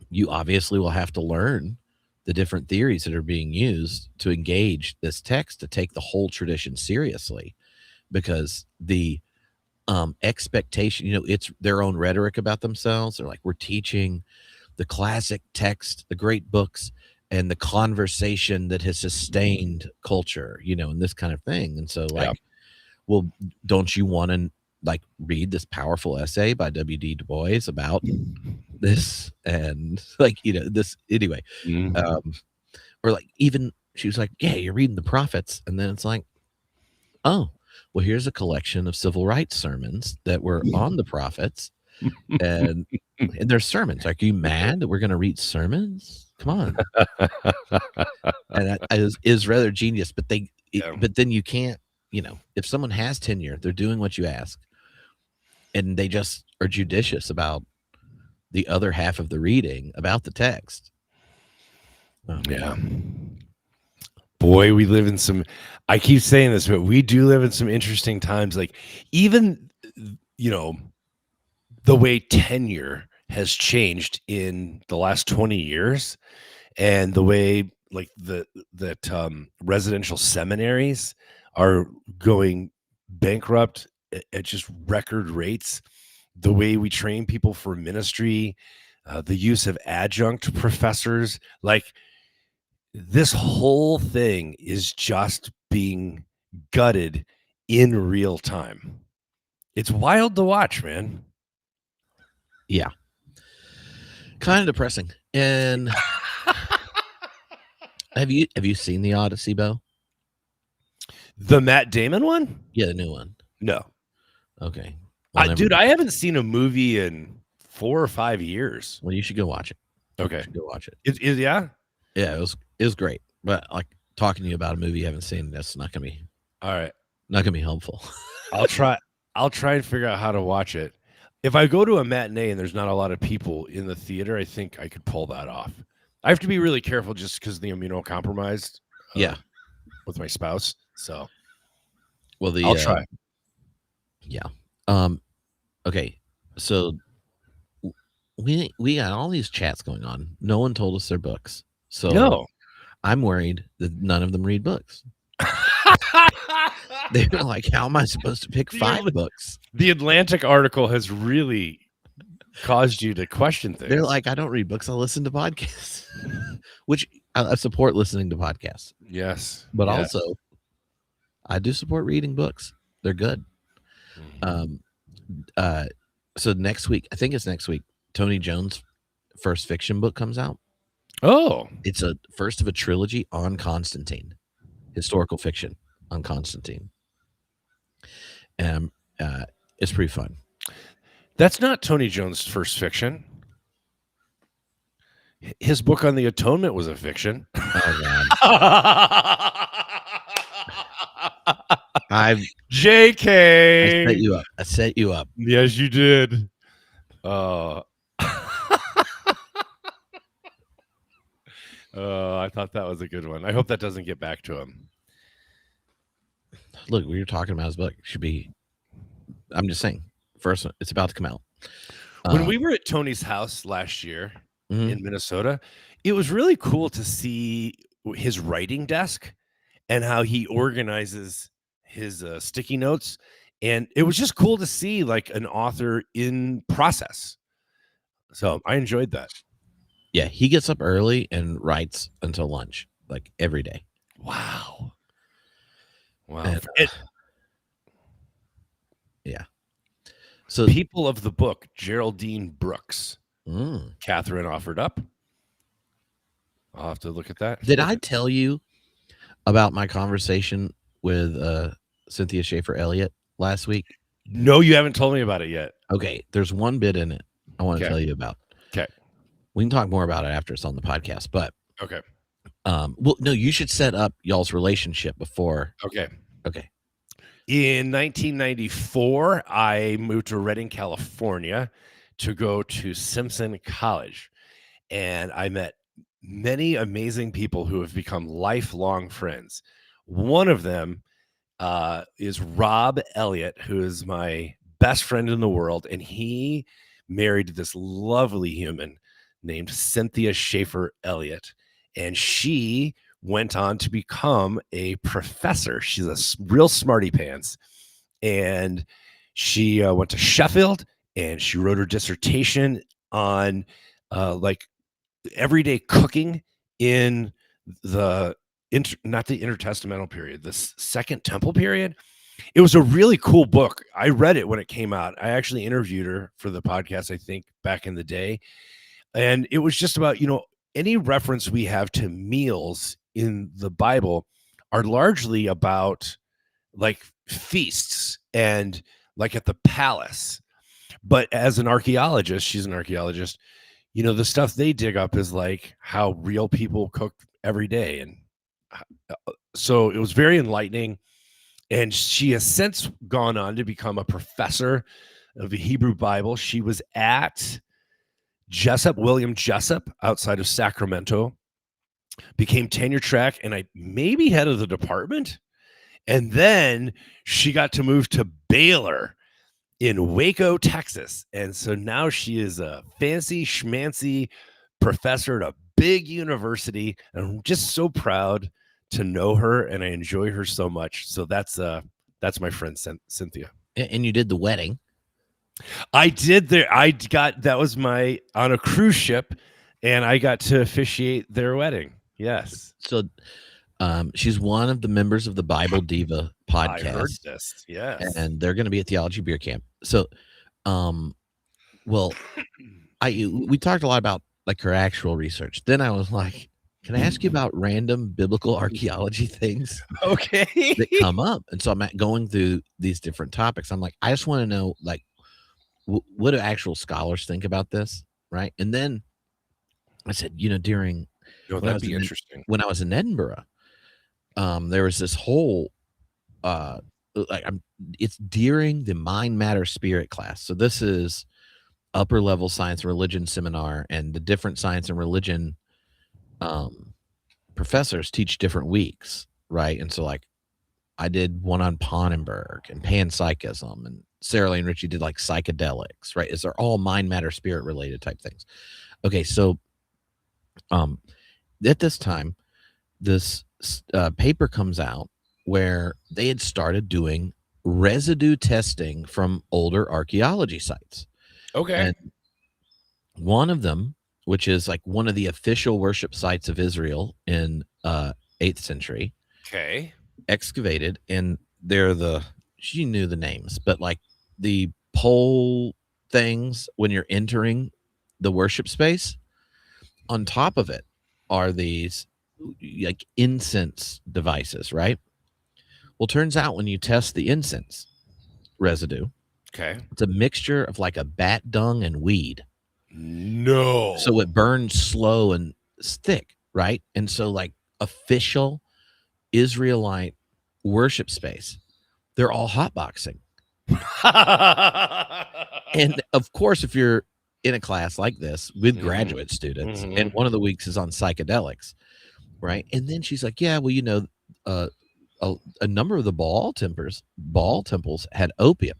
you obviously will have to learn the different theories that are being used to engage this text, to take the whole tradition seriously, because the expectation, it's their own rhetoric about themselves. They're like, we're teaching the classic text, the great books, and the conversation that has sustained culture, and this kind of thing. And so like, well, don't you want to like read this powerful essay by W.D. Du Bois about this? And like, this anyway, or like, even she was like, yeah, you're reading the prophets. And then it's like, oh, well, here's a collection of civil rights sermons that were on the prophets, and there's sermons. Like, are you mad that we're going to read sermons? Come on. And that is rather genius, but but then you can't, if someone has tenure, they're doing what you ask, and they just are judicious about the other half of the reading about the text. Yeah. Boy, we live in some, I keep saying this, but we do live in some interesting times. Like, even, the way tenure has changed in the last 20 years, and the way like that residential seminaries are going bankrupt at just record rates, the way we train people for ministry, the use of adjunct professors, like, this whole thing is just being gutted in real time. It's wild to watch, man. Yeah. Kind of depressing. And have you seen The Odyssey, Bo? The Matt Damon one? Yeah, the new one. No. Okay. Well, dude, I haven't seen a movie in 4 or 5 years. Well, you should go watch it. Okay. Go watch it. Yeah? Yeah, it was great. But like, talking to you about a movie you haven't seen, that's not gonna be all right. Not gonna be helpful. I'll try and figure out how to watch it. If I go to a matinee and there's not a lot of people in the theater, I think I could pull that off. I have to be really careful just because the immunocompromised. Yeah. With my spouse. So, well, I'll try. Yeah. Okay. So we got all these chats going on. No one told us their books. So no. I'm worried that none of them read books. They were like, how am I supposed to pick 5 books? The Atlantic article has really caused you to question things. They're like, I don't read books. I listen to podcasts, which I support listening to podcasts. Yes. But also, I do support reading books. They're good. So next week, I think it's next week, Tony Jones' first fiction book comes out. Oh. It's a first of a trilogy on Constantine, historical fiction on Constantine. And it's pretty fun. That's not Tony Jones' first fiction. His book on the Atonement was a fiction. Oh, God. I set JK. you up. I set you up. Yes, you did. Oh. I thought that was a good one. I hope that doesn't get back to him. Look, we were talking about his book. Should be. I'm just saying. First, it's about to come out. When we were at Tony's house last year in Minnesota, it was really cool to see his writing desk and how he organizes his sticky notes. And it was just cool to see like an author in process. So I enjoyed that. Yeah, he gets up early and writes until lunch, like every day. Wow. And, yeah. So people of the book, Geraldine Brooks. Catherine offered up. I'll have to look at that. Did I tell you about my conversation with Cynthia Shafer-Elliott last week? No, you haven't told me about it yet. Okay, there's one bit in it I want to tell you about. Okay. We can talk more about it after it's on the podcast, but okay. Well, no, you should set up y'all's relationship before. Okay. In 1994, I moved to Redding, California to go to Simpson College, and I met many amazing people who have become lifelong friends. One of them is Rob Elliott, who is my best friend in the world, and he married this lovely human named Cynthia Shafer-Elliott, and she went on to become a professor. She's a real smarty pants, and she went to Sheffield, and she wrote her dissertation on like everyday cooking in the not the intertestamental period, the Second Temple period. It was a really cool book. I read it when it came out. I actually interviewed her for the podcast, I think, back in the day. And it was just about, any reference we have to meals in the Bible are largely about like feasts and like at the palace. But as an archaeologist, she's an archaeologist, the stuff they dig up is like how real people cook every day. And so it was very enlightening. And she has since gone on to become a professor of the Hebrew Bible. She was at William Jessup outside of Sacramento, became tenure track, and I maybe head of the department. And then she got to move to Baylor in Waco, Texas. And so now she is a fancy schmancy professor at a big university. And I'm just so proud to know her, and I enjoy her so much. So that's my friend Cynthia. And you did the wedding. I did there. That was on a cruise ship, and I got to officiate their wedding. Yes. So she's one of the members of the Bible Diva podcast. I heard this. Yes. And they're going to be at Theology Beer Camp. So, well, we talked a lot about like her actual research. Then I was like, can I ask you about random biblical archaeology things? Okay. That come up. And so I'm going through these different topics. I'm like, I just want to know, like, what do actual scholars think about this? Right. And then I said, during that'd be interesting. When I was in Edinburgh, there was this whole it's during the Mind Matter Spirit class. So this is upper level science and religion seminar, and the different science and religion professors teach different weeks, right? And so like I did one on Pannenberg and panpsychism, and Sarah Lee and Richie did like psychedelics, right? They're all mind matter spirit related type things. Okay, so at this time, this paper comes out where they had started doing residue testing from older archaeology sites. Okay. And one of them, which is like one of the official worship sites of Israel in 8th century. Okay. Excavated, and she knew the names, but like the pole things when you're entering the worship space, on top of it are these like incense devices, right? Well, turns out when you test the incense residue, okay, it's a mixture of like a bat dung and weed. No. So it burns slow and thick, right? And so like official Israelite worship space they're all hotboxing. And of course, if you're in a class like this with graduate students, and one of the weeks is on psychedelics, right? And then she's like, yeah, well, a number of the Baal temples had opium.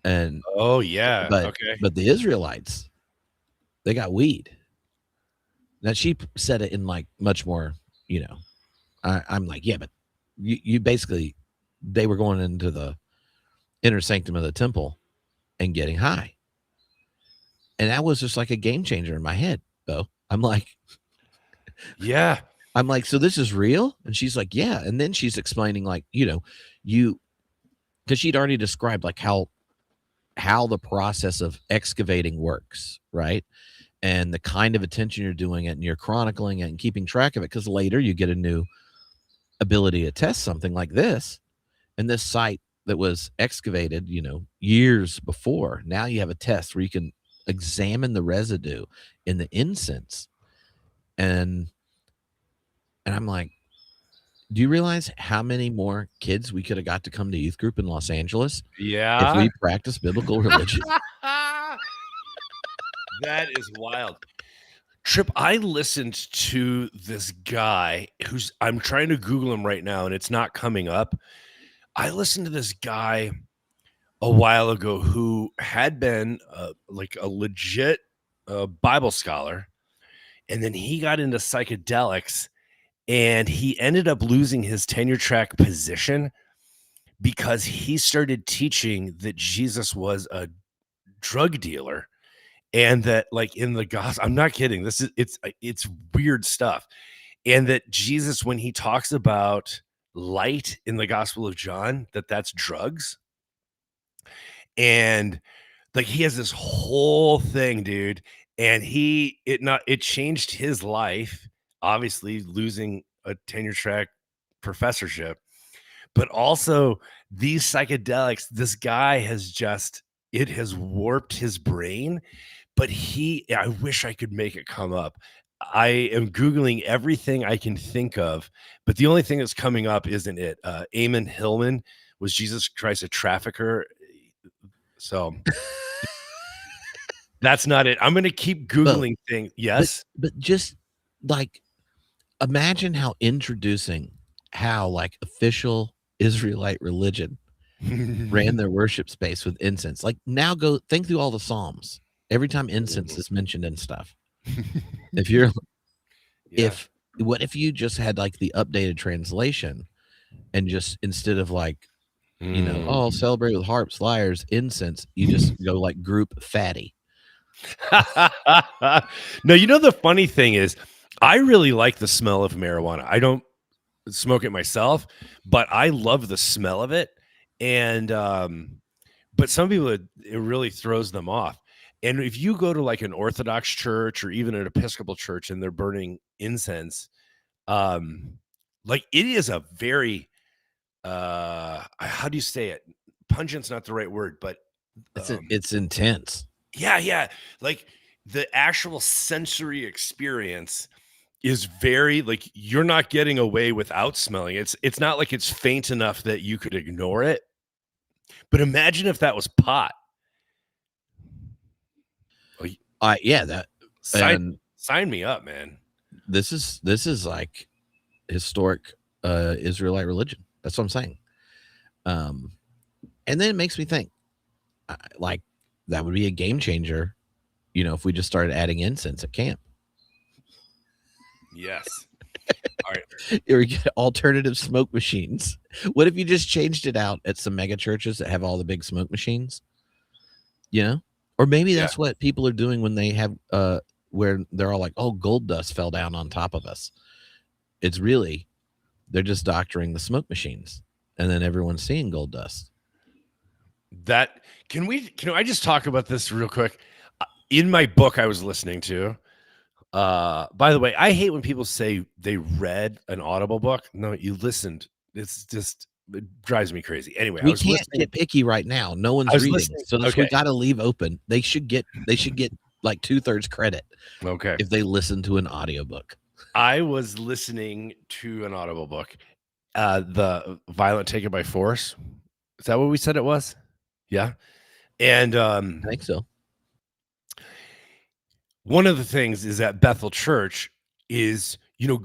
And oh yeah, but okay. but the Israelites, they got weed. Now she said it in like much more, I'm like, yeah, but you basically, they were going into the inner sanctum of the temple and getting high. And that was just like a game changer in my head, though. I'm like, yeah. so this is real? And she's like, yeah. And then she's explaining like, because she'd already described like how the process of excavating works, right? And the kind of attention you're doing it, and you're chronicling it and keeping track of it, because later you get a new ability to test something like this. And this site that was excavated, years before, now you have a test where you can examine the residue in the incense. And I'm like, do you realize how many more kids we could have got to come to youth group in Los Angeles if we practiced biblical religion? That is wild. Trip, I listened to this guy I'm trying to Google him right now, and it's not coming up. I listened to this guy a while ago who had been like a legit Bible scholar, and then he got into psychedelics, and he ended up losing his tenure track position because he started teaching that Jesus was a drug dealer. And that, like, in the gospel, I'm not kidding. It's weird stuff. And that Jesus, when he talks about light in the Gospel of John, that's drugs. And like, he has this whole thing, dude. And it changed his life, obviously losing a tenure track professorship, but also these psychedelics, this guy it has warped his brain. But I wish I could make it come up. I am Googling everything I can think of, but the only thing that's coming up isn't it. Eamon Hillman, was Jesus Christ a trafficker? So that's not it. I'm going to keep Googling things. Yes. But just like, imagine how introducing how like official Israelite religion ran their worship space with incense. Like, now go think through all the Psalms. Every time incense is mentioned and stuff. What if you just had like the updated translation, and just instead of like, celebrate with harps, lyres, incense, you just go like group fatty. No, the funny thing is, I really like the smell of marijuana. I don't smoke it myself, but I love the smell of it. And but some people, it really throws them off. And if you go to like an Orthodox church or even an Episcopal church and they're burning incense, like, it is a very, how do you say it? Pungent's not the right word, but it's intense. Yeah. Like, the actual sensory experience is very, like, you're not getting away without smelling. It's not like it's faint enough that you could ignore it. But imagine if that was pot. Sign me up, man. This is like historic Israelite religion. That's what I'm saying. And then it makes me think, like, that would be a game changer, if we just started adding incense at camp. Yes. All right. Or we get alternative smoke machines. What if you just changed it out at some mega churches that have all the big smoke machines? Or maybe that's what people are doing when they have where they're all like, oh, gold dust fell down on top of us. It's really, they're just doctoring the smoke machines, and then everyone's seeing gold dust. Can I just talk about this real quick? In my book I was listening to, by the way, I hate when people say they read an Audible book. No, you listened. It drives me crazy. Anyway, we can't get picky right now. No one's reading, so we got to leave open. They should get like 2/3 credit. If they listen to an audiobook. I was listening to an Audible book, the violent taken by force. Is that what we said it was? Yeah. And I think so. one of the things is at Bethel Church is,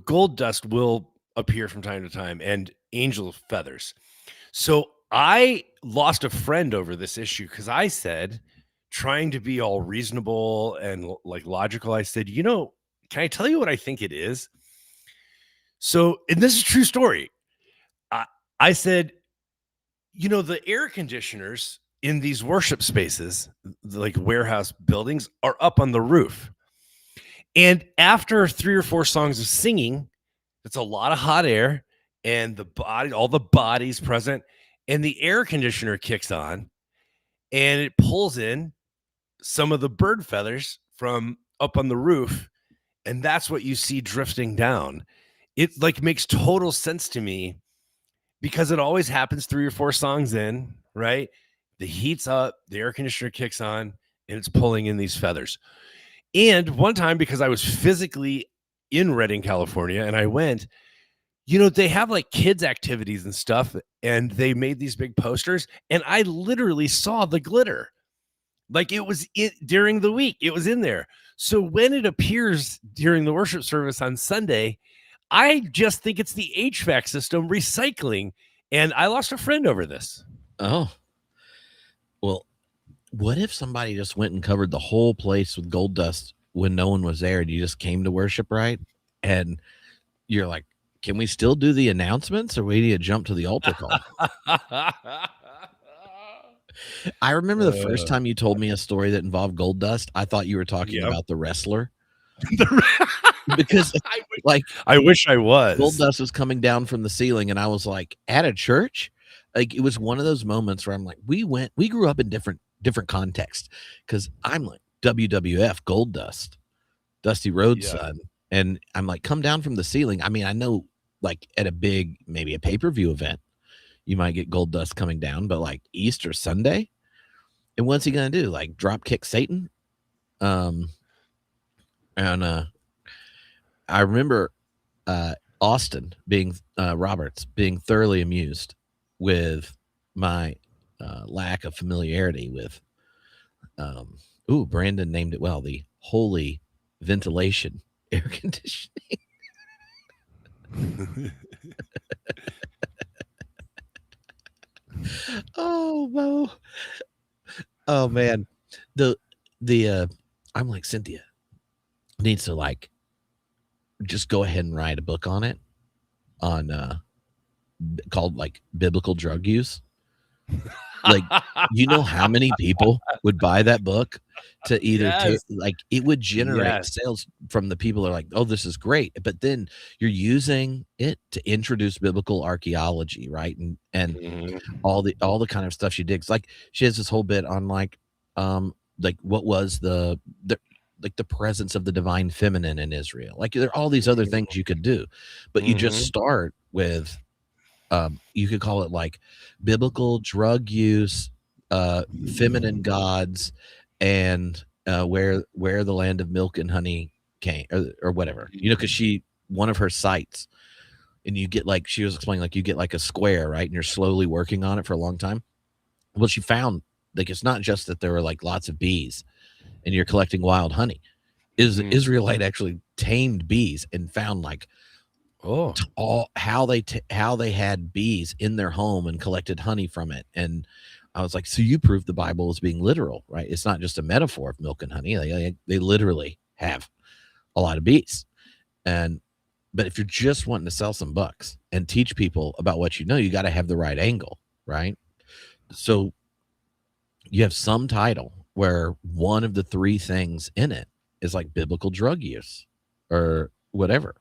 gold dust will appear from time to time and angel feathers. So I lost a friend over this issue because I said, trying to be all reasonable and like logical, I said, can I tell you what I think it is? So, and this is a true story. I said, the air conditioners in these worship spaces, like warehouse buildings, are up on the roof. And after 3 or 4 songs of singing, it's a lot of hot air and all the bodies present, and the air conditioner kicks on and it pulls in some of the bird feathers from up on the roof. And that's what you see drifting down. It like makes total sense to me because it always happens 3 or 4 songs in, right? The heat's up, the air conditioner kicks on, and it's pulling in these feathers. And one time, because I was physically in Redding, California, and I went, they have like kids activities and stuff, and they made these big posters, and I literally saw the glitter. Like it was during the week, it was in there. So when it appears during the worship service on Sunday, I just think it's the HVAC system recycling. And I lost a friend over this. Oh, well, what if somebody just went and covered the whole place with gold dust when no one was there and you just came to worship, right? And you're like, can we still do the announcements or we need to jump to the altar call? I remember the first time you told me a story that involved gold dust, I thought you were talking about the wrestler. Because I wish I was. Gold dust was coming down from the ceiling, and I was like, at a church? Like it was one of those moments where I'm like, we grew up in different contexts, because I'm like WWF Gold Dust, Dusty Rhodes son, and I'm like, come down from the ceiling. I mean, I know like at a big, maybe a pay-per-view event, you might get gold dust coming down, but like Easter Sunday, and what's he gonna do? Like drop kick Satan? And I remember Austin Roberts being thoroughly amused with my lack of familiarity with Brandon named it well, the holy ventilation air conditioning. Oh man, the I'm like, Cynthia needs to like just go ahead and write a book on it, called like biblical drug use. Like, how many people would buy that book to either like it would generate sales from the people that are like, oh, this is great, but then you're using it to introduce biblical archaeology, right? And all the kind of stuff she digs. Like she has this whole bit on like what was the presence of the divine feminine in Israel. Like there are all these other things you could do, but you just start with you could call it like biblical drug use, feminine gods, and where the land of milk and honey came, or whatever, because one of her sites, and you get like, she was explaining, like you get like a square, right, and you're slowly working on it for a long time. Well, she found like it's not just that there were like lots of bees and you're collecting wild honey. Israelite actually tamed bees and found like how they had bees in their home and collected honey from it. And I was like, so you proved the Bible is being literal, right? It's not just a metaphor of milk and honey. They literally have a lot of bees. But if you're just wanting to sell some bucks and teach people about what you got to have the right angle, right? So you have some title where one of the 3 things in it is like biblical drug use or whatever,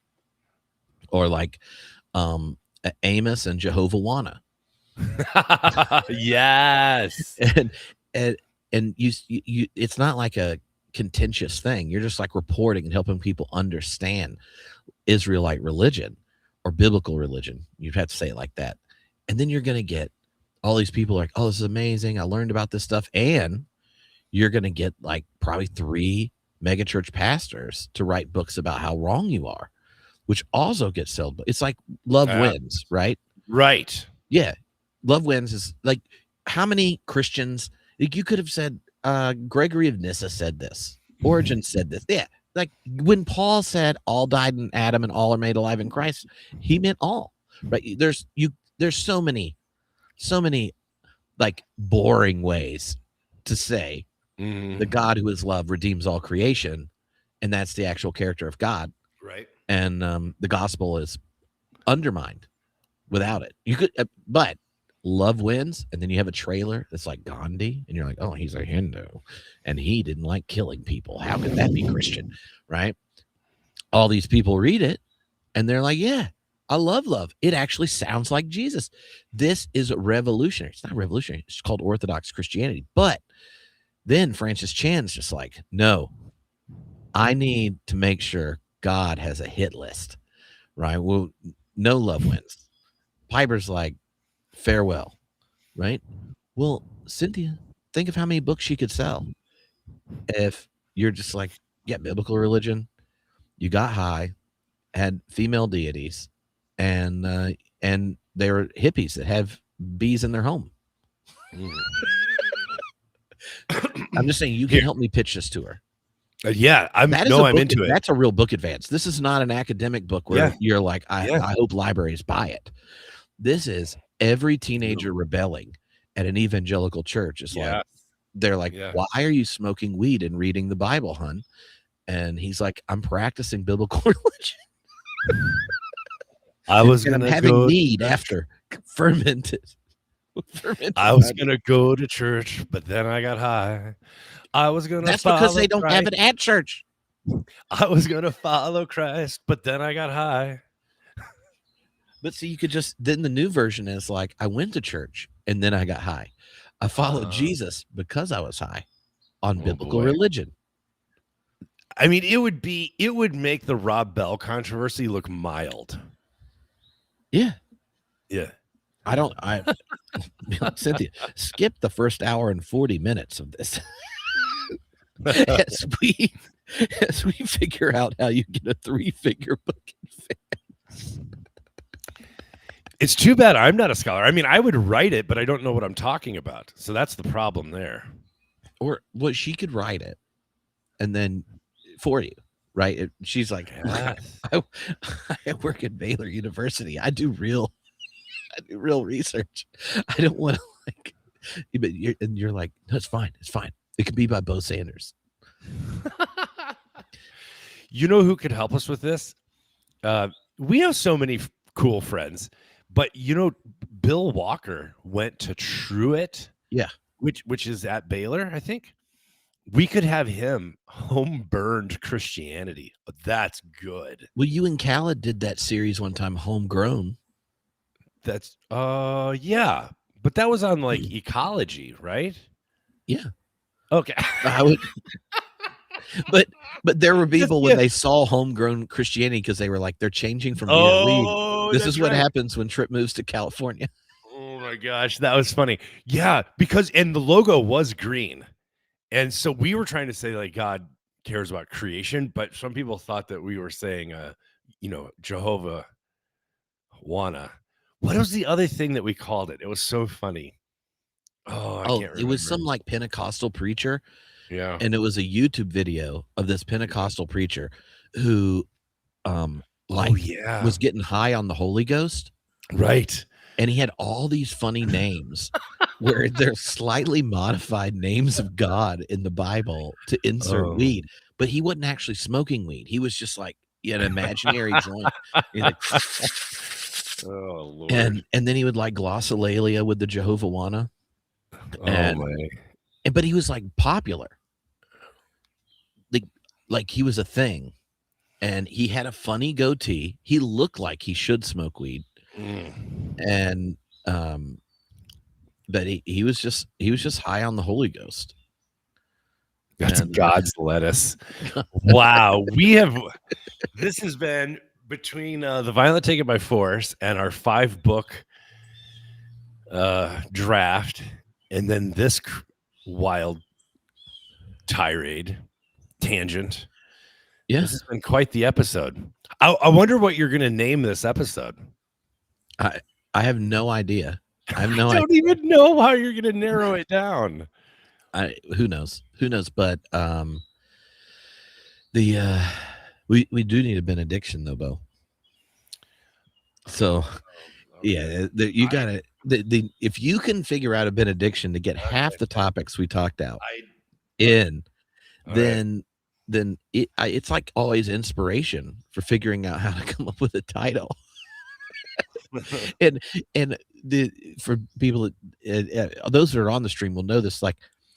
or like Amos and Jehovah Wanna. Yes. and you it's not like a contentious thing. You're just like reporting and helping people understand Israelite religion or biblical religion. You'd have to say it like that. And then you're going to get all these people like, oh, this is amazing, I learned about this stuff. And you're going to get like probably 3 megachurch pastors to write books about how wrong you are, which also gets sold. It's like love wins, right? Right. Yeah. Love wins is like, how many Christians, like, you could have said, Gregory of Nyssa said this, Origen said this. Yeah. Like when Paul said all died in Adam and all are made alive in Christ, he meant all, right? There's so many like boring ways to say the God who is love redeems all creation, and that's the actual character of God. Right. And the gospel is undermined without it. You could, but love wins, and then you have a trailer that's like Gandhi, and you're like, oh, he's a Hindu, and he didn't like killing people. How could that be Christian, right? All these people read it, and they're like, yeah, I love love. It actually sounds like Jesus. This is revolutionary. It's not revolutionary. It's called Orthodox Christianity. But then Francis Chan's just like, no, I need to make sure God has a hit list, right? Well, no love wins. Piper's like, farewell, right? Well, Cynthia, think of how many books she could sell if you're just like, yeah, biblical religion, you got high, had female deities, and they were hippies that have bees in their home. I'm just saying, you can help me pitch this to her. Yeah, I'm into it. That's a real book advance. This is not an academic book where you're like, I hope libraries buy it. This is every teenager rebelling at an evangelical church. Is like, they're like, why are you smoking weed and reading the Bible, hun? And he's like, I'm practicing biblical religion. I was going to having mead after fermented. I was going to go to church, but then I got high. I was going to That's because they don't have it at church. I was going to follow Christ, but then I got high. But see, you could just, then the new version is like, I went to church and then I got high. I followed Jesus because I was high on biblical religion. I mean, it would make the Rob Bell controversy look mild. Yeah. Yeah. Cynthia, skip the first hour and 40 minutes of this. as we figure out how you get a 3-figure book advance. It's too bad I'm not a scholar. I mean, I would write it, but I don't know what I'm talking about. So that's the problem there. Or she could write it and then for you, right? She's like, I work at Baylor University. I do real research. I don't want to like, but you're like, no, it's fine. It's fine. It could be by Bo Sanders. You know who could help us with this? We have so many cool friends, but Bill Walker went to Truett. Yeah. Which is at Baylor, I think. We could have him home burned Christianity. That's good. Well, you and Khaled did that series one time, Homegrown. That's yeah, but that was on like ecology, right? Yeah. Okay. I would, but there were people when they saw Homegrown Christianity, because they were like, they're changing from beer weed. This is what happens when Tripp moves to California. Oh my gosh, that was funny. Yeah, because and the logo was green. And so we were trying to say like God cares about creation, but some people thought that we were saying Jehovah Wana. What was the other thing that we called it? It was so funny. Oh, I can't remember. It was some like Pentecostal preacher. Yeah. And it was a YouTube video of this Pentecostal preacher who was getting high on the Holy Ghost. Right. And he had all these funny names where they're slightly modified names of God in the Bible to insert weed. But he wasn't actually smoking weed. He was just like an imaginary joint. Like, oh, Lord. And then he would like glossolalia with the Jehovah Wana. But he was like popular. Like he was a thing. And he had a funny goatee. He looked like he should smoke weed. And but he was just high on the Holy Ghost. That's God's lettuce. Wow. This has been between The Violent Taken by Force and our 5-book draft, and then this wild tangent. Yeah. This has been quite the episode. I wonder what you're going to name this episode. I have no idea. I have I no don't even know how you're going to narrow it down. Who knows? Who knows? But we do need a benediction though, Bo. So yeah, you gotta if you can figure out a benediction to get half the topics we talked out in, then it's like always inspiration for figuring out how to come up with a title. and for people those that are on the stream will know this, like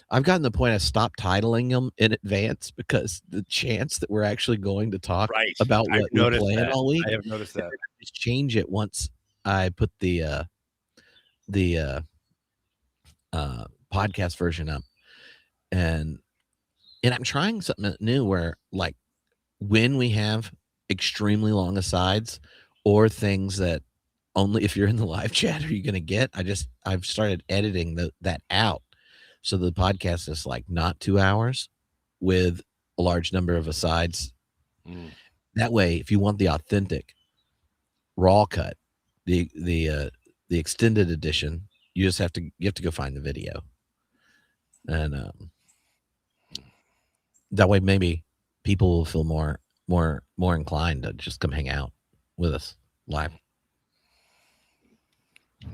I've gotten to the point I stopped titling them in advance because the chance that we're actually going to talk about what we plan all week, I have noticed that. Just change it once I put the podcast version up, and I'm trying something new where, like, when we have extremely long asides or things that only if you're in the live chat are you going to get, I've started editing that out so the podcast is like not 2 hours with a large number of asides. That way, if you want the authentic raw cut, the extended edition, you have to go find the video, and that way maybe people will feel more inclined to just come hang out with us live.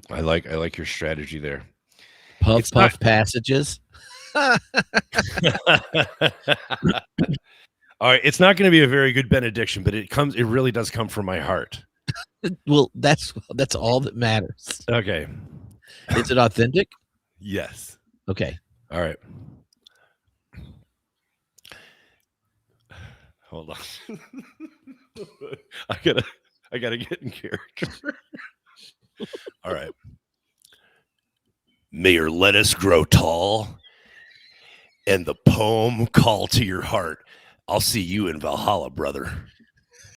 I like your strategy there. Puff passages. All right, it's not going to be a very good benediction, but it really does come from my heart. Well, that's all that matters. Okay. Is it authentic? Yes. Okay. All right. Hold on. I gotta get in character. All right. May your lettuce grow tall and the poem call to your heart. I'll see you in Valhalla, brother.